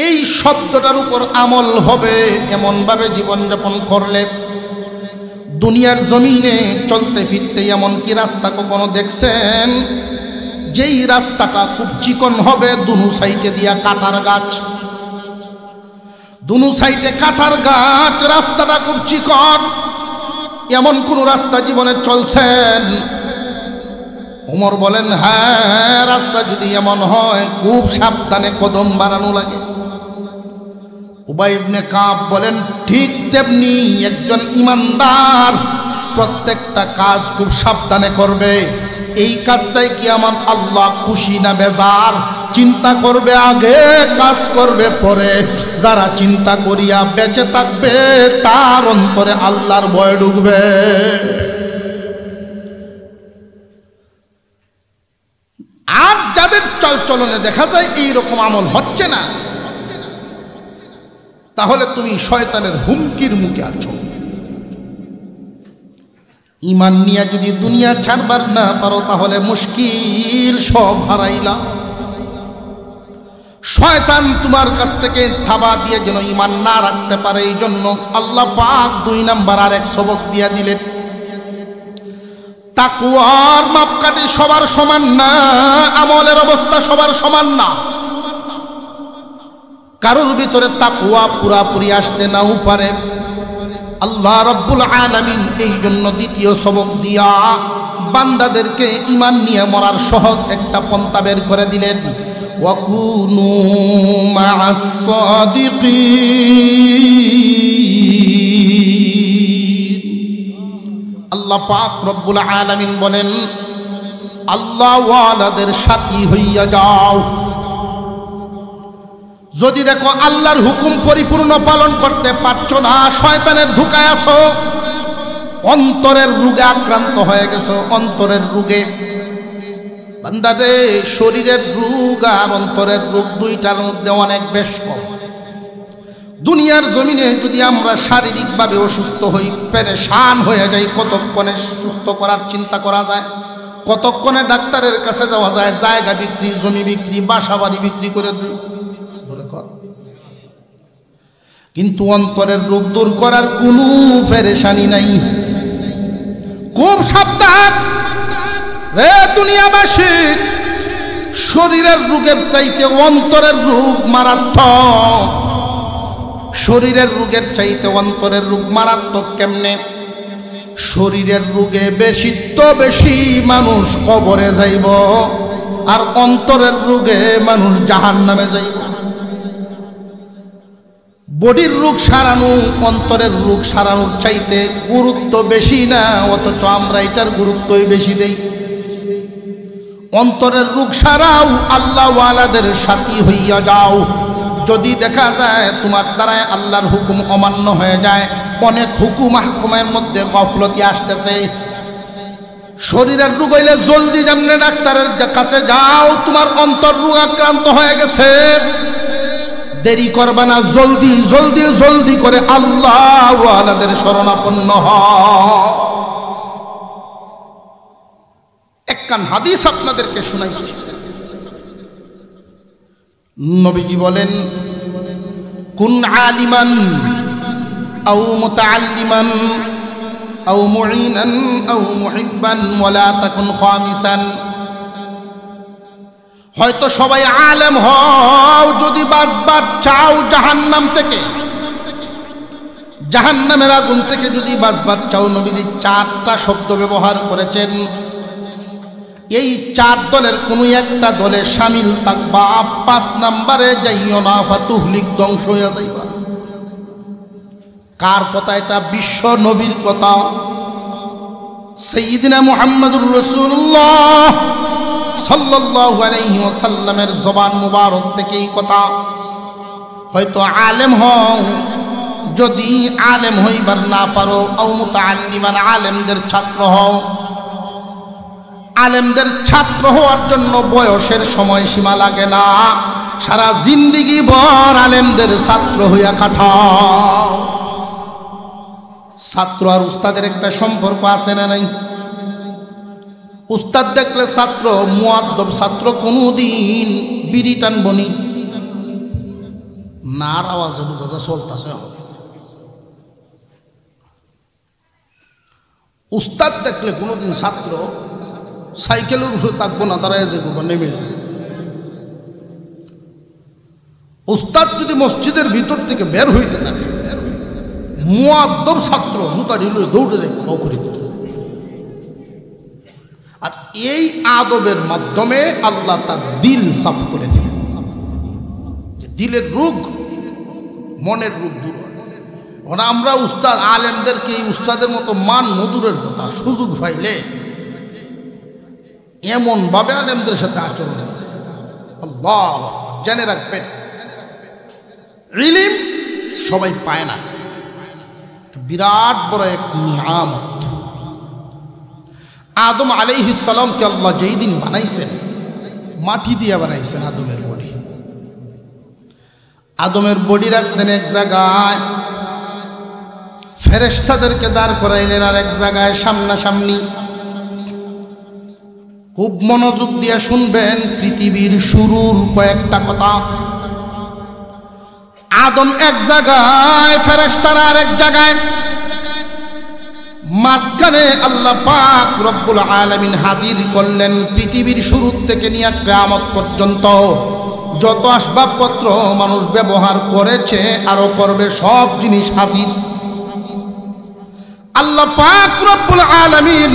এই শব্দটার উপর আমল হবে এমনভাবে জীবনযাপন করলে দুনিয়ার জমিনে চলতে ফিরতে এমনকি রাস্তা কখনো দেখছেন যেই রাস্তাটা খুব চিকন হবে, দুনো সাইডে দিয়া কাটার গাছ, দুনো সাইডে কাটার গাছ, রাস্তাটা খুব চিকন, এমন কোন রাস্তা জীবনে চলছেন? ওমর বলেন, হ্যাঁ, রাস্তা যদি এমন হয় খুব সাবধানে কদম বাড়ানো লাগে। উবাই ইবনে কাব বলেন, ঠিক তেমনি একজন ইমানদার প্রত্যেকটা কাজ খুব সাবধানে করবে। এই কাজটাই কি আমার আল্লাহ খুশি না বেজার? চিন্তা করবে আগে, কাজ করবে পরে। যারা চিন্তা করিয়া বেঁচে থাকবে তার অন্তরে আল্লাহর ভয় ঢুকবে। আর যাদের চলচলনে দেখা যায় এইরকম আমল হচ্ছে না, তাহলে তুমি শয়তানের হুমকির মুখে আছো। ঈমান নিয়ে যদি দুনিয়া ছাড়বার না পারো তাহলে মুশকিল, সব হারাইলা। শয়তান তোমার কাছ থেকে থাবা দিয়ে যেন ঈমান না রাখতে পারে, এই জন্য আল্লাহ পাক 2 নাম্বার আর এক সবক দিয়া দিলেন। তাকওয়ার মাপকাঠি সবার সমান না, আমলের অবস্থা সবার সমান না। কারোর ভিতরে তাকওয়া পুরাপুরি আসতে নাও পারে। আল্লাহ রাব্বুল আলামিন এই জন্য দ্বিতীয় সবক দিয়া বান্দাদেরকে ঈমান নিয়ে মরার সহজ একটা পন্থা বের করে দিলেন। ওয়াকুনু মা'আস সাদিকিন। আল্লাহ পাক রব্বুল আলামিন বলেন, আল্লাহ ওয়ালাদের সাথী হইয়া যাও। যদি দেখো আল্লাহর হুকুম পরিপূর্ণ পালন করতে পারছো না, শয়তানের ধোঁকায় আছো, অন্তরের রোগে আক্রান্ত হয়ে গেছো, অন্তরের রোগে। বান্দাদে, শরীরের রোগ আর অন্তরের রোগ দুইটার মধ্যে অনেক বেশ কম। দুনিয়ার জমিনে যদি আমরা শারীরিকভাবে অসুস্থ হই, পেরেশান হয়ে যাই, কতক্ষণে সুস্থ করার চিন্তা করা যায়, কতক্ষণে ডাক্তারের কাছে যাওয়া যায়, জায়গা বিক্রি, জমি বিক্রি, বাসা বাড়ি বিক্রি করে দিই। কিন্তু অন্তরের রোগ দূর করার কোনো পেরেশানি নাই। খুব সাবধান রে দুনিয়াবাসী, শরীরের রোগের চাইতে অন্তরের রোগ মারাত্মক। শরীরের রোগের চাইতে অন্তরের রোগ মারাত্মক কেমনে? শরীরের রোগে বেশি তো বেশি মানুষ কবরে যাইব, আর অন্তরের রোগে মানুষ জাহান্নামে যাইব। বডির রোগ সারানো অন্তরের রোগ সারানোর চাইতে গুরুত্ব বেশি না, অথচ আমরা এটার গুরুত্বই বেশি দেই। অন্তরের রোগ সারাও, আল্লাহ ওয়ালাদের সাথী হইয়া যাও। যদি দেখা যায় তোমার দ্বারায় আল্লাহর হুকুম অমান্য হয়ে যায়, অনেক হুকুম আহকুমের মধ্যে গফলতি আসতেছে। শরীরের রোগ হইলে জলদি যেমনি ডাক্তারের কাছে যাও, তোমার অন্তর রোগ আক্রান্ত হয়ে গেছে, দেরি করবা না, জলদি জলদি জলদি করে আল্লাহ ওয়ালাদের শরণাপন্ন হও। একখান হাদিস আপনাদেরকে শোনাইছি। নবীজি বলেন, কুন আলিমান আও মুতাআল্লিমান আও মুঈনান আও মুহিব্বান ওয়ালা তাকুন খামিসান। হয়তো সবাই আলেম হও, যদি বাঁচবার চাও জাহান্নাম থেকে, জাহান্নামের আগুন থেকে যদি বাঁচবার চাও, নবীজি 4টা শব্দ ব্যবহার করেছেন। এই 4 দলের কোনো একটা দলে শামিল থাকবা, 5 নম্বরে যাইও না, ফাতুহলিক, ধ্বংস হইয়া যাইবা। কার কথা এটা? বিশ্ব নবীর কথা, সাইয়্যিদিনা মুহাম্মদুর রাসূলুল্লাহ সাল্লাল্লাহু আলাইহি ওয়াসাল্লামের জবান মুবারক থেকে এই কথা। হয়তো আলেম হও, যদি আলেম হইবার না পারো, আও মুতাআল্লিমান, আলেমদের ছাত্র হও। আলেমদের ছাত্র হওয়ার জন্য বয়সের সময়সীমা লাগে না, সারা জিন্দেগি ভর আলেমদের ছাত্র হইয়া কাটাও। ছাত্র আর উস্তাদের একটা সম্পর্ক আছে না নাই? উস্তাদ দেখলে ছাত্র, মুআদ্দব ছাত্র কোনদিন বিড়ি টানবনি না, আওয়াজে বোঝা যা চলতেছে। উস্তাদ দেখলে কোনদিন ছাত্র সাইকেলের উপরে থাকবো না, দাঁড়ায় যাবো বা নেমে যাবে। উস্তাদ যদি মসজিদের ভিতর থেকে বের হইতে থাকে, মুআদ্দব ছাত্র জুতা ঢিলে দৌড়ে যায় করি। আর এই আদবের মাধ্যমে আল্লাহ তার দিল সাফ করে দিল, দিলের রোগ, মনের রোগ দূর হয়। আমরা উস্তাদ আলেমদেরকে এই উস্তাদের মতো মান মধুরের কথা সুযোগ পাইলে এমন ভাবে আলেমদের সাথে আচরণ করে, আল্লাহ জেনে রাখবেন, ইলম সবাই পায় না, বিরাট বড় এক নিয়ামত। আদম আলাইহিস সালামকে আল্লাহ যেই দিন বানাইছেন, মাটি দিয়ে বানাইছেন আদমের বডি। আদমের বডি রাখছেন এক জায়গায়, ফেরেশতাদেরকে দাঁড় করাইলেন আর এক জায়গায় সামনাসামনি। খুব মনোযোগ দিয়ে শুনবেন পৃথিবীর শুরুর কয়েকটা কথা। আদম এক জায়গায়, ফেরেশতারা আর এক জায়গায়, মাঝখানে আল্লাহ পাক রব্বুল আলামিন হাজির করলেন পৃথিবীর শুরু থেকে নিয়ে কিয়ামত পর্যন্ত যত আসবাবপত্র মানুষ ব্যবহার করেছে আরো করবে, সব জিনিস হাজির। আল্লাহ পাক রব্বুল আলামিন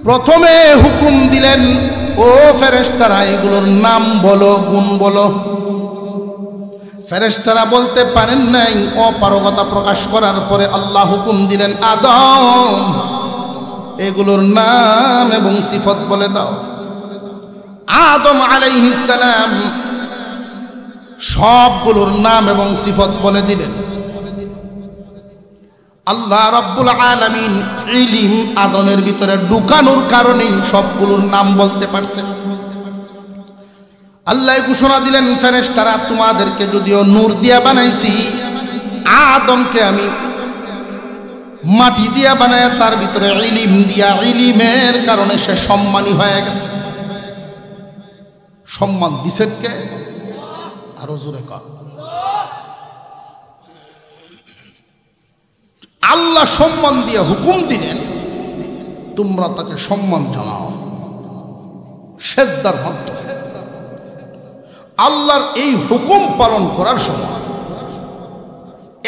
প্রথমে হুকুম দিলেন, ও ফেরেশতারা এগুলোর নাম বলো, গুণ বলো। ফেরেশতারা বলতে পারেন নাই, অপারগতা প্রকাশ করার পরে আল্লাহ হুকুম দিলেন, আদম এগুলোর নাম এবং সিফত বলে দাও। আদম আলাইহিস সালাম সবগুলোর নাম এবং সিফত বলে দিলেন। আল্লাহ রাব্বুল আলামিন ইলম আদমের ভিতরে ঢুকানোর কারণেই সবগুলোর নাম বলতে পারছেন। আল্লাহ ঘোষণা দিলেন, ফেরেশতারা তোমাদেরকে যদিও নূর দিয়া বানাইছি, আদমকে আমি মাটি দিয়া বানায় তার ভিতরে ইলম দিয়া, ইলমের কারণে সে সম্মানী হয়ে গেছে। সম্মান দিছেন কে? আরো জোরে কর। আল্লাহ সম্মান দিয়ে হুকুম দিলেন, তোমরা তাকে সম্মান জানাও সেজদার মাধ্যমে। আল্লাহর এই হুকুম পালন করার সময়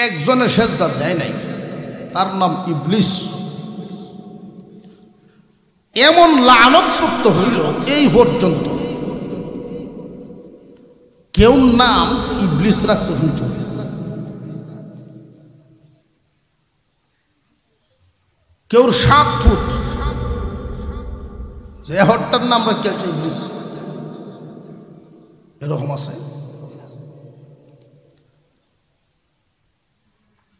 একজনের সেজদা দেয় নাই, তার নাম ইবলিস। এমন লানতপ্রাপ্ত হইল এই পর্যন্ত কেউ নাম ইবলিস রাখছে, কেউর 7 ফুট, যে হরটার নাম রাখছে ইবলিস, এরকম আছে।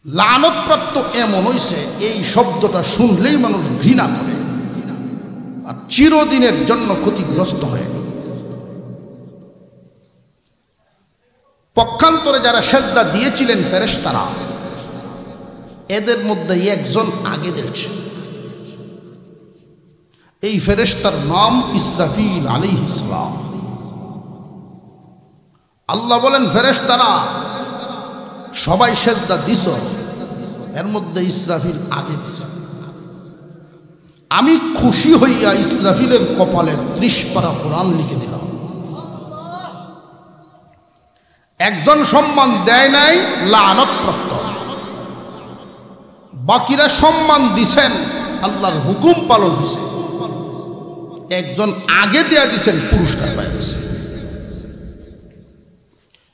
লানতপ্রাপ্ত এমন হইছে, এই শব্দটা শুনলেই মানুষ ঘৃণা করে আর চিরদিনের জন্য ক্ষতিগ্রস্ত হয়ে গেল। পক্ষান্তরে যারা সেজদা দিয়েছিলেন ফেরেশতারা, এদের মধ্যে একজন আগে দিয়েছে। এই ফেরেশতার নাম ইসরাফিল আলাইহিস সালাম। আল্লাহ বলেন, ফেরেশতারা সবাই সেজদা দিছ, এর মধ্যে ইসরাফিল আগে দিছে। আমি খুশি হইয়া ইসরাফিলের কপালে 30 পারা কোরআন লিখে দিলাম। একজন সম্মান দেয় নাই, লানত প্রাপ্ত, বাকিরা সম্মান দিছেন, আল্লাহর হুকুম পালন হয়েছে। একজন আগে দেয়া দিছেন, পুরস্কার পায় গেছে।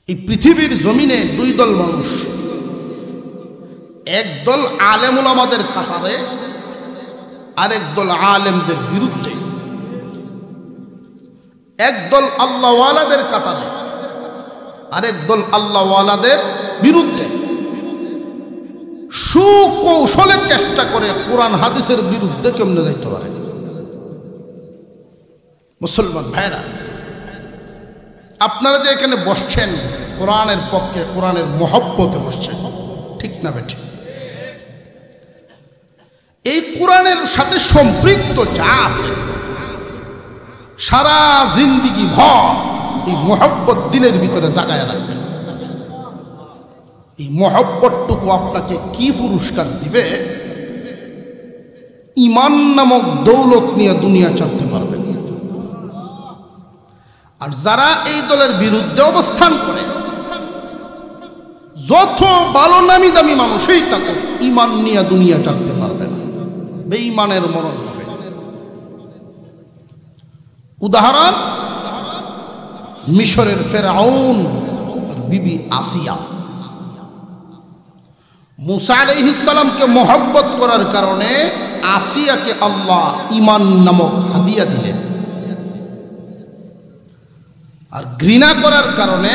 এই পৃথিবীর জমিনে দুই দল মানুষ, একদল আলেম উলামাদের কাতারে, আরেক দল আলেমদের বিরুদ্ধে। একদল আল্লাহওয়ালাদের কাতারে, আরেক দল আল্লাহওয়ালাদের বিরুদ্ধে। সুকৌশলে চেষ্টা করে কোরআন হাদিসের বিরুদ্ধে কেমনে যাইতে পারে। মুসলমান ভাইরা, আপনারা যে এখানে বসছেন কোরআনের পক্ষে, কোরআনের মহব্বতে বসছেন, ঠিক না বেঠি? এই কোরআনের সাথে সম্পৃক্ত যা আছে, সারা জিন্দিগি ভর এই মহব্বত দিলের ভিতরে জাগায় রাখবেন। এই মহব্বতটুকু আপনাকে কি পুরস্কার দিবে? ঈমান নামক দৌলত নিয়ে দুনিয়া চলতে পারবেন। আর যারা এই দলের বিরুদ্ধে অবস্থান করে, যত ভালো নামি দামি মানুষই থাকুক, ঈমান নিয়ে দুনিয়া চলতে পারবে না, বেঈমানের মরণ হবে। উদাহরণ, মিশরের ফেরাউন আর বিবি আসিয়া। মুসা আলাইহিস সালামকে মহব্বত করার কারণে আসিয়াকে আল্লাহ ঈমান নামক হাদিয়া দিলেন, আর ঘৃণা করার কারণে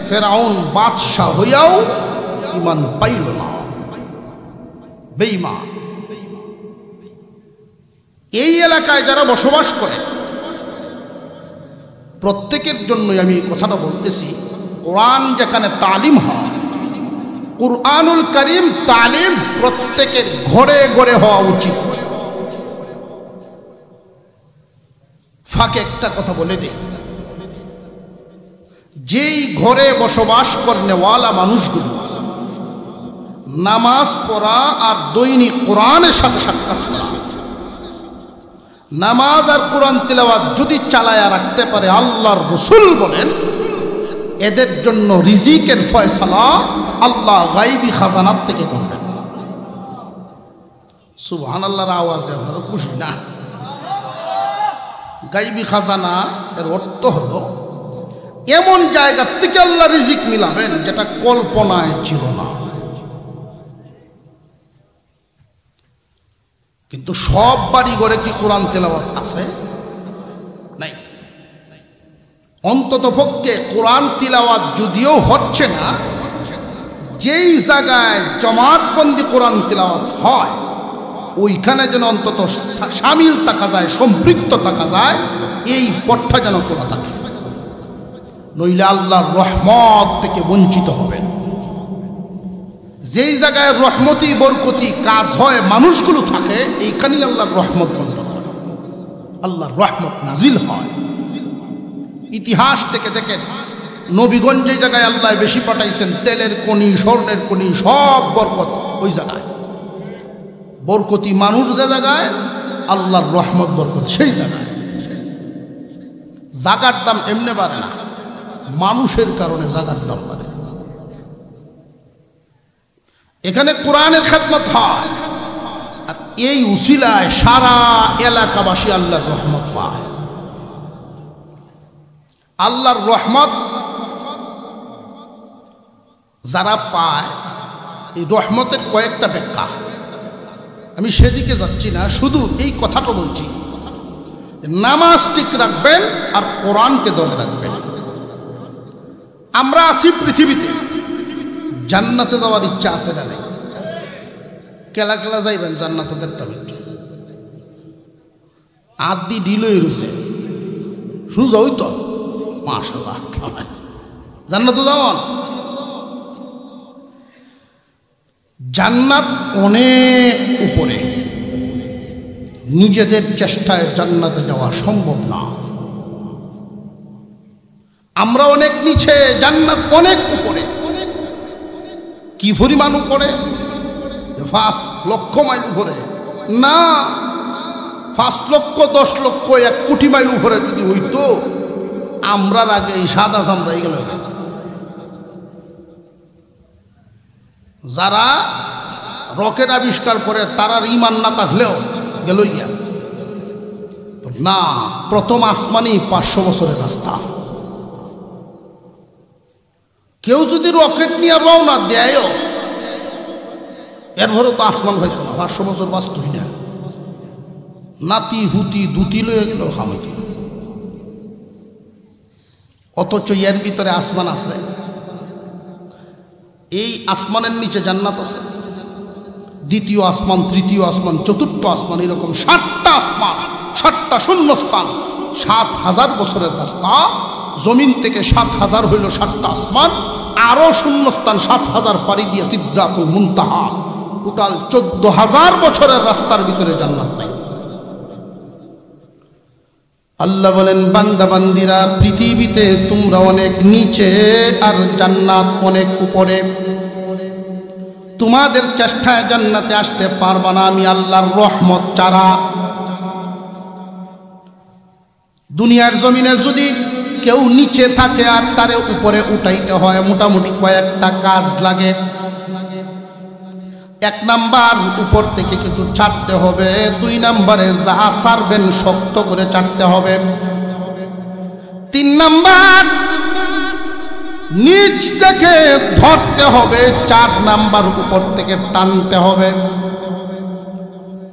ফেরাউন বাদশাহ হইয়াও ঈমান পাইল না, বেঈমান। এই এলাকায় যারা বসবাস করে প্রত্যেকের জন্যই আমি এই কথাটা বলতেছি, কোরআন যেখানে তালিম হয়, কুরআনুল কারীম তালিম প্রত্যেকের ঘরে ঘরে হওয়া উচিত। ফাঁকে একটা কথা বলে দিই, যেই ঘরে বসবাস করনেওয়ালা মানুষগুলো নামাজ পড়া আর দৈনিক কোরআনের সাথে সাক্ষাৎ করা, নামাজ আর কোরআন তিলাওয়াত যদি চালায়া রাখতে পারে, আল্লাহর রাসূল বলেন এদের জন্য রিজিকের ফয়সালা আল্লাহ গায়বী খাজানাত থেকে করবেন। সুবহানাল্লাহর আওয়াজে আপনারা খুশি না? গায়বী খাজানা এর অর্থ হলো এমন জায়গা থেকে আল্লাহ রিজিক মিলাবেন যেটা কল্পনায় ছিল না। কিন্তু সব বাড়ি ঘরে কি কোরআন তেলাওয়াত আছে? নাই। অন্তত পক্ষে কোরআন তিলাওয়াত যদিও হচ্ছে না, যেই জায়গায় জমাতবন্দি কোরআন তিলাওয়াত হয় ওইখানে যেন অন্তত শামিল থাকা যায়, সম্পৃক্ত থাকা যায়, এই পথটা যেন খোলা থাকে, নইলে আল্লাহর রহমত থেকে বঞ্চিত হবেন। যেই জায়গায় রহমতি বরকতি কাজ হয়, মানুষগুলো থাকে, এইখানেই আল্লাহর রহমত বন্টন হয়, আল্লাহর রহমত নাজিল হয়। ইতিহাস থেকে দেখেন, নবীগণ যে জায়গায় আল্লাহ বেশি পাঠাইছেন, তেলের কণি, স্বর্ণের কণি, সব বরকত ওই জায়গায়। বরকতি মানুষ যে জায়গায়, আল্লাহর রহমত বরকত সেই জায়গায়। জাগার দাম এমনি বাড়ে না, মানুষের কারণে জাগার দাম বাড়ে। এখানে কোরআনের খেদমত হয়, আর এই উসিলায় সারা এলাকাবাসী আল্লাহর রহমত পায়। আল্লাহর রহমত যারা পায়, এই রহমতের কয়েকটা ব্যাখ্যা, আমি সেদিকে যাচ্ছি না, শুধু এই কথাটা বলছি, নামাজ ঠিক রাখবেন আর কোরআনকে ধরে রাখবেন। আমরা আছি পৃথিবীতে, জান্নাতে যাওয়ার ইচ্ছা আছে না নেই? কেলা কেলা যাইবেন জান্নাতে দেখতাম একটু, আদি ঢিলই রয়েছে, সুজা ওই তো মাশাআল্লাহ, জান্নাতে যাওয়ান। জান্নাত অনেক উপরে, নিজেদের চেষ্টায় জান্নাতে যাওয়া সম্ভব না। আমরা অনেক নিচে, জান্নাত অনেক উপরে। কি পরিমাণ উপরে? 5 লক্ষ মাইল উপরে না, 5 লক্ষ 10 লক্ষ 1 কোটি মাইল উপরে যদি হইতো আমরার আগে এই সাদা চামড়া গেল। যারা রকেট আবিষ্কার করে তারার ইমান না থাকলেও গেল ইয়া না। প্রথম আসমানই 500 বছরের রাস্তা। কেউ যদি রকেট নিয়ে রওনা দেয় এরপরও তো আসমান হইতো না, 500 বছর বাঁচতই না। নাতি হুতি দুতি লয়ে গেল হামিটি, অথচ এর ভিতরে আসমান আছে। এই আসমানের নিচে জান্নাত আছে, দ্বিতীয় আসমান, তৃতীয় আসমান, চতুর্থ আসমান, এরকম 7টা আসমান, 7টা শূন্যস্থান, 7000 বছরের রাস্তা। জমিন থেকে 7000 হইল 7টা আসমান, আরো শূন্যস্থান 7000 পাড়ি দিয়ে সিদরাতুল মুনতাহা, টোটাল 14000 বছরের রাস্তার ভিতরে জান্নাত নাই। আল্লাহ বলেন, বান্দা বান্দিরা, পৃথিবীতে তোমরা অনেক নিচে আর জান্নাত অনেক উপরে। তোমাদের চেষ্টায় জান্নাতে আসতে পারবা না আমি আল্লাহর রহমত ছাড়া। দুনিয়ার জমিনে যদি কেউ নিচে থাকে আর তারে উপরে উঠাইতে হয়, মোটামুটি কয়েকটা কাজ লাগে। 1 নাম্বার, উপর থেকে কিছু ছাড়তে হবে। 2 নাম্বারে যা ছাড়বেন শক্ত করে ছাড়তে হবে। 3 নাম্বার, নিচ থেকে ধরতে হবে। 4 নাম্বার, উপর থেকে টানতে হবে।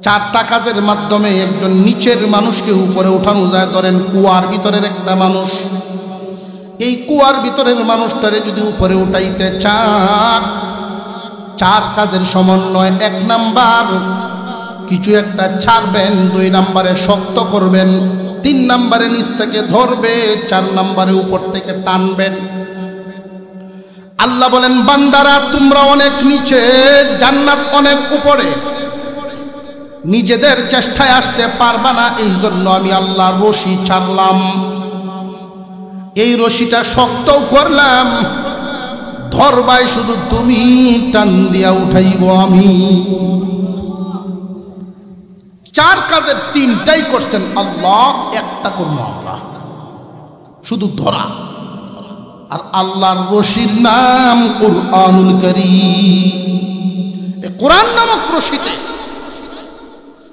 4টা কাজের মাধ্যমে একজন নিচের মানুষকে উপরে উঠানো যায়। ধরেন কুয়ার ভিতরের একটা মানুষ, এই কুয়ার ভিতরের মানুষটারে যদি উপরে উঠাইতে চান, 4 কাজের সমন্বয়। 1 নাম্বার, কিছু একটা ছাড়বেন। 2 নাম্বারে শক্ত করবেন। 3 নাম্বারে নিচ থেকে ধরবে। 4 নাম্বারে উপর থেকে টানবেন। আল্লাহ বলেন, বান্দারা তোমরা অনেক নিচে, জান্নাত অনেক উপরে। নিজেদের চেষ্টায় আসতে পারবা না, এই জন্য আমি আল্লাহ রশি ছাড়লাম। এই রশিটা শক্তও করলাম, ধরবাই শুধু তুমি, টান দিয়া উঠাইব আমি। 4 কাজের 3টাই করছেন আল্লাহ, একটা করবো আমরা, শুধু ধরা। আর আল্লাহর রশির নাম কুরআনুল কারীম। এই কোরআন নামক রশিতে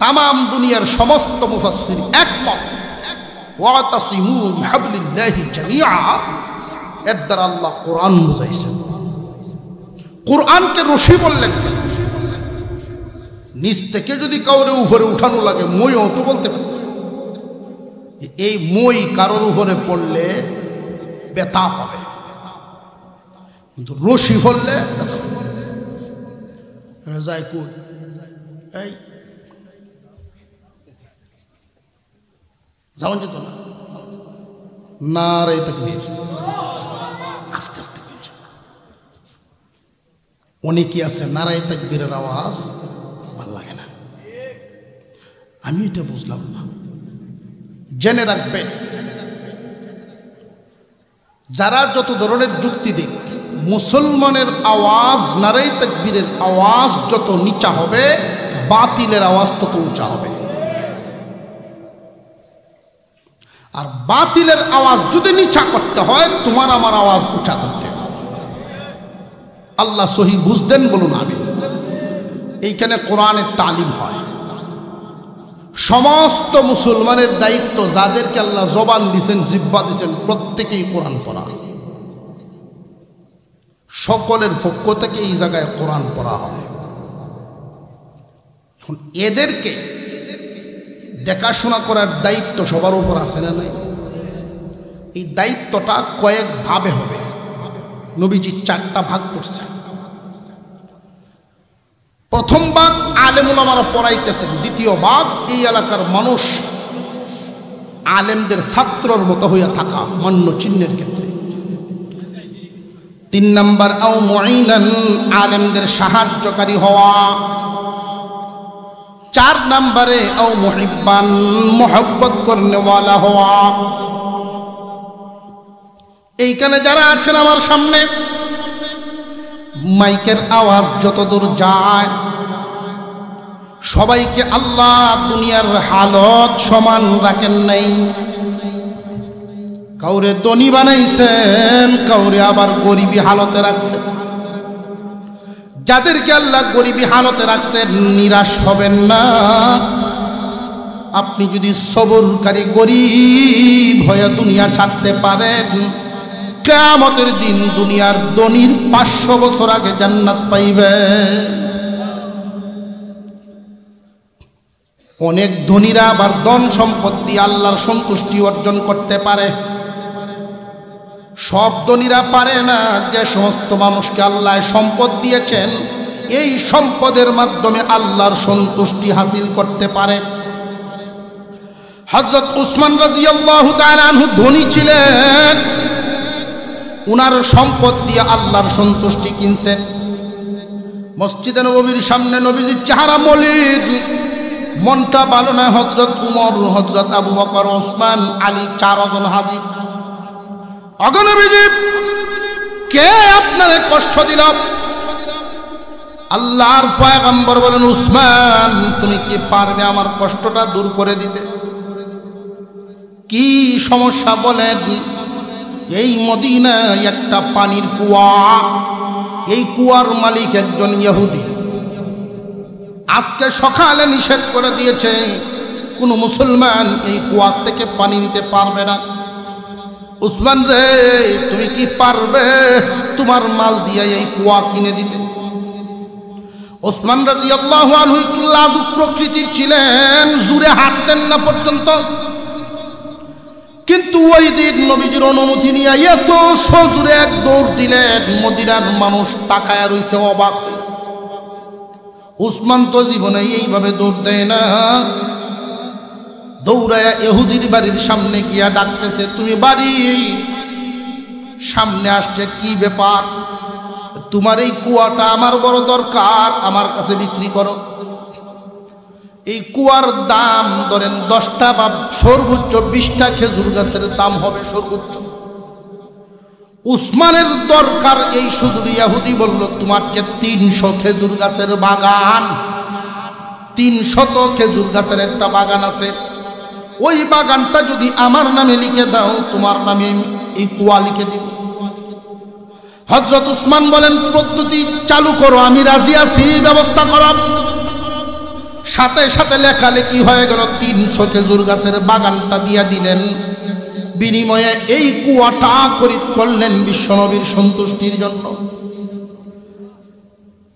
তামাম দুনিয়ার সমস্ত মুফাসসির একমত, ওয়াতাসিমু বিহাবলিল্লাহি জামিআ, এর দ্বারা আল্লাহ কোরআন বুঝাইছেন। কোরআনকে রশি বললেন কেন? নিচ থেকে যদি কাউরে উপরে উঠানো লাগে, মই অত বলতে পারে। এই মই কারোর উপরে পড়লে ব্যথা পাবে, কিন্তু রশি বললে যায় কই। এই যেমন যেত না, নারে তাকবীর, আস্তে আস্তে। অনেকে আছে নারায়ে তাকবীরের আওয়াজ ভাল লাগে না। আমি এটা বুঝলাম না। জেনে রাখবেন, যারা যত ধরনের যুক্তি দিক, মুসলমানের আওয়াজ, নারায়ে তাকবীরের আওয়াজ যত নিচা হবে, বাতিলের আওয়াজ তত উঁচা হবে। আর বাতিলের আওয়াজ যদি নিচা করতে হয়, তোমার আমার আওয়াজ উঁচা করতে হবে। আল্লাহ সহি বুঝদেন বলুন আমি। এইখানে কোরআনের তালিম হয়। সমস্ত মুসলমানের দায়িত্ব, যাদেরকে আল্লাহ জবান দিয়েছেন, জিহ্বা দিয়েছেন, প্রত্যেকেই কোরআন পড়া। সকলের পক্ষ থেকে এই জায়গায় কোরআন পড়া হয়। এখন এদেরকে দেখাশোনা করার দায়িত্ব সবার উপর আছে না নাই? এই দায়িত্বটা কয়েক ভাবে হবে। নবীজি 4টা ভাগ করছে। প্রথম ভাগ আলেম উলামারা পড়াইতেছেন। দ্বিতীয় ভাগ এই এলাকার মানুষ আলেমদের ছাত্রর মতো হইয়া থাকা, মান্য চিহ্নের ক্ষেত্রে। 3 নাম্বার আও মুঈনান, আলেমদের সাহায্যকারী হওয়া। 4 নাম্বারে আও মুহিব্বান, মোহব্বত করনেওয়ালা হওয়া। এইখানে যারা আছেন আমার সামনে, মাইকের আওয়াজ যতদূর যায় সবাইকে আল্লাহ দুনিয়ার হালত সমান রাখেন নাই। কাউরে ধনী বানাইছেন, কাউরে আবার গরিবী হালতে রাখছেন। যাদেরকে আল্লাহ গরিবী হালতে রাখছেন নিরাশ হবেন না। আপনি যদি সবরকারী গরিব হয়ে দুনিয়া ছাড়তে পারেন, কিয়ামতের দিন দুনিয়ার ধনীর 500 বছর আগে জান্নাত পাইবেন। অনেক ধনীরা আবার ধন সম্পদ দিয়ে আল্লাহর সন্তুষ্টি অর্জন করতে পারে। সব ধনীরা পারে না। যে সমস্ত মানুষকে আল্লাহ সম্পদ দিয়েছেন, এই সম্পদের মাধ্যমে আল্লাহর সন্তুষ্টি হাসিল করতে পারে। হযরত উসমান রাদিয়াল্লাহু তাআলা আনহু ধনী ছিলেন, উনার সম্পদ দিয়ে আল্লাহর সন্তুষ্টি কিনছেন। মসজিদে নববীর সামনে নবীজির চেহারা মলিন, মনটা ভালো না। হযরত উমর, হযরত আবু বকর, ওসমান, আলী 4 জন হাজির। ওগো নবীজি, কে আপনারে কষ্ট দিল? আল্লাহর পয়গম্বর বলেন, উসমান, তুমি কি পারবে আমার কষ্টটা দূর করে দিতে? কি সমস্যা বলেন? এই মদিনায় একটা পানির কুয়া, এই কুয়ার মালিক একজন ইহুদি। আজকে সকালে নিষেধ করে দিয়েছে কোনো মুসলমান এই কুয়া থেকে পানি নিতে পারবে না। উসমান রে, তুমি কি পারবে তোমার মাল দিয়ে এই কুয়া কিনে দিতে? ওসমান রাদিয়াল্লাহু আনহু একটু লাজুক প্রকৃতির ছিলেন, জুরে হাঁটতেন না পর্যন্ত। কিন্তু ওই দিন নবীজির অনুমতি নিয়ে এত সজোরে এক দৌড় দিলেন, মদিনার মানুষ তাকায় রইছে অবাক। উসমান তো জীবনে এইভাবে দৌড় দেয় না। দৌড়ায়া ইহুদির বাড়ির সামনে গিয়া ডাকতেছে, তুমি বাড়ি সামনে আসছে, কি ব্যাপার? তোমার এই কুয়াটা আমার বড় দরকার, আমার কাছে বিক্রি করো। এই কুয়ার দাম ধরেন 10টা বা সর্বোচ্চ 20টা খেজুর গাছের দাম হবে সর্বোচ্চ। উসমানের দরকার এই সুযোগ। ইহুদি বলল, তোমার যে 300 খেজুর গাছের বাগান, 300 খেজুর গাছের একটা বাগান আছে, ওই বাগানটা যদি আমার নামে লিখে দাও, তোমার নামে এই কুয়া লিখে দিব। হযরত উসমান বলেন, পদ্ধতি চালু করো, আমি রাজি আছি, ব্যবস্থা করো। সাথে সাথে লেখালেখি হয়ে গেল। 300 খেজুর গাছের বাগানটা দিয়া দিলেন। বিনিময়ে এই কুয়াটা খরিদ করলেন বিশ্বনবীর সন্তুষ্টির জন্য।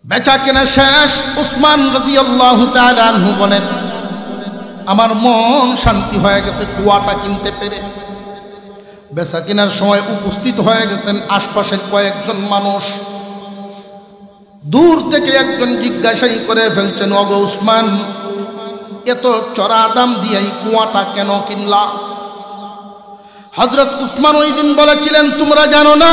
বেচা কেনা শেষ। উসমান রাদিয়াল্লাহু তাআলা আনহু বলেন, আমার মন শান্তি হয়ে গেছে কুয়াটা কিনতে পেরে। বেচা কেনার সময় উপস্থিত হয়ে গেছেন আশপাশের কয়েকজন মানুষ। দূর থেকে একজন জিজ্ঞাসাই করে ফেলছেন, ওগো উসমান, এত চড়া দাম দিয়ে এই কুয়াটা কেন কিনলা? হযরত উসমান ওই দিন বলেছিলেন, তোমরা জানো না,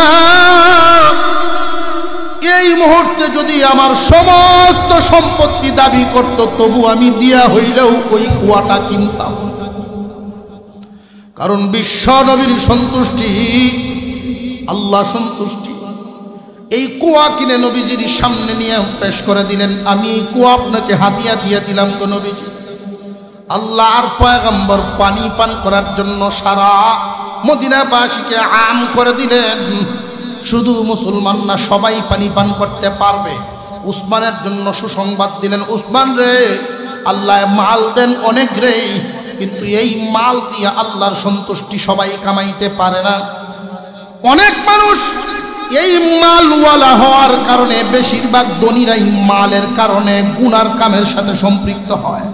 এই মুহূর্তে যদি আমার সমস্ত সম্পত্তি দাবি করত, তবু আমি দিয়া হইলেও ওই কুয়াটা কিনতাম। কারণ বিশ্ব নবীর সন্তুষ্টি, আল্লাহ সন্তুষ্টি। এই কুয়া কিনে নবীজির সামনে নিয়ে পেশ করে দিলেন, আমি এই কুয়া আপনাকে হাদিয়া দিয়ে দিলাম গো নবীজি। আল্লাহর পয়গম্বর পানি পান করার জন্য সারা মদিনাবাসীকে আম করে দিলেন। শুধু মুসলমান না, সবাই পানি পান করতে পারবে। উসমানের জন্য সুসংবাদ দিলেন, উসমান রে, আল্লাহ মাল দেন অনেক রে, কিন্তু এই মাল দিয়ে আল্লাহর সন্তুষ্টি সবাই কামাইতে পারে না। অনেক মানুষ এই মালওয়ালা হওয়ার কারণে, বেশিরভাগ ধনীরাই মালের কারণে গুনার কামের সাথে সম্পৃক্ত হয়।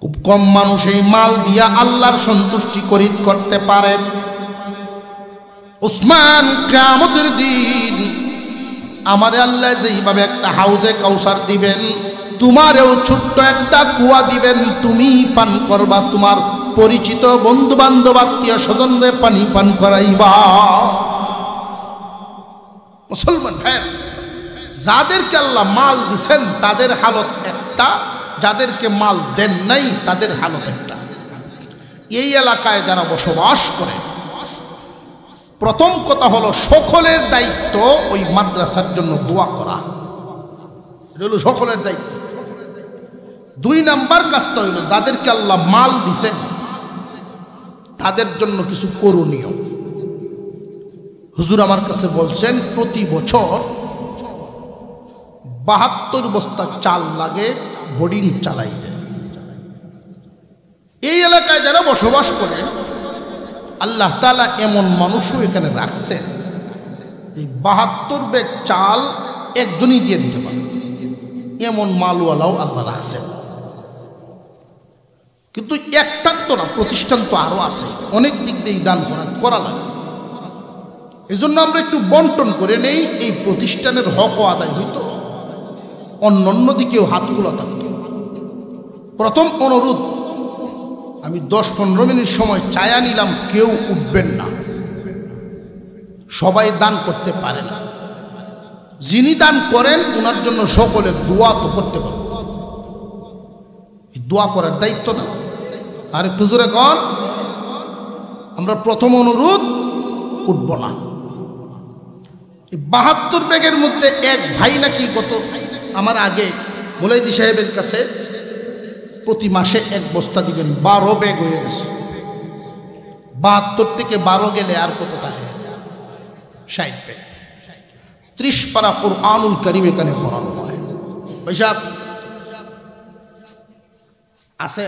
খুব কম মানুষ এই মাল দিয়া আল্লাহর সন্তুষ্টি খরিদ করতে পারে। উসমান, কিয়ামতের দিন আমারে আল্লাহ যেইভাবে একটা হাউজে কাউসার দিবেন, তোমারেও ছোট্ট একটা কুয়া দিবেন, তুমি পান করবা, তোমার পরিচিত বন্ধু বান্ধব আত্মীয় স্বজনরে পানি পান করাইবা। মুসলমান ভাই, যাদেরকে আল্লাহ মাল দিছেন তাদের হালত একটা, যাদেরকে মাল দেন নাই তাদের হালত একটা। এই এলাকায় যারা বসবাস করে, প্রথম কথা হলো সকলের দায়িত্ব ওই মাদ্রাসার জন্য দোয়া করা। এটা হলো সকলের দায়িত্ব। দুই নাম্বার কাজটা হইল যাদেরকে আল্লাহ মাল দিছেন তাদের জন্য কিছু করণীয়। হুজুর আমার কাছে বলছেন প্রতি বছর ৭২ বস্তা চাল লাগে বোর্ডিং চালাইতে। এই এলাকায় যারা বসবাস করে আল্লাহ তাআলা এমন মানুষও এখানে রাখছেন এই ৭২ ব্যাগ চাল একজনই দিয়ে দিতে পারে, এমন মালওয়ালাও আল্লাহ রাখছেন। কিন্তু একটার তো না, প্রতিষ্ঠান তো আরো আছে, অনেক দিক দিয়ে দান করা লাগে। এই জন্য আমরা একটু বন্টন করে নেই, এই প্রতিষ্ঠানের হকও আদায় হইতো, অন্য দিকেও হাত খোলা থাকতো। প্রথম অনুরোধ, আমি 10-15 মিনিট সময় চায়া নিলাম, কেউ উঠবেন না, সবাই দান করতে পারে না। যিনি দান করেন ওনার জন্য সকলে দোয়া তো করতে পারে, দোয়া করার দায়িত্ব না। আর একটু জোরে কর, আমরা প্রথম অনুরোধ উঠব না। ৭২ ব্যাগের মধ্যে এক ভাই নাকি গত আমার আগে মুলাইদি সাহেবের কাছে প্রতি মাসে 1 বস্তা দিবেন, 12 ব্যাগ হয়ে গেছে। ৭২ থেকে 12 গেলে আর কত থাকে? 60 ব্যাগ। 30 পারা কুরআনুল কারীম এখানে পড়ানো হয়। পয়সা আছে?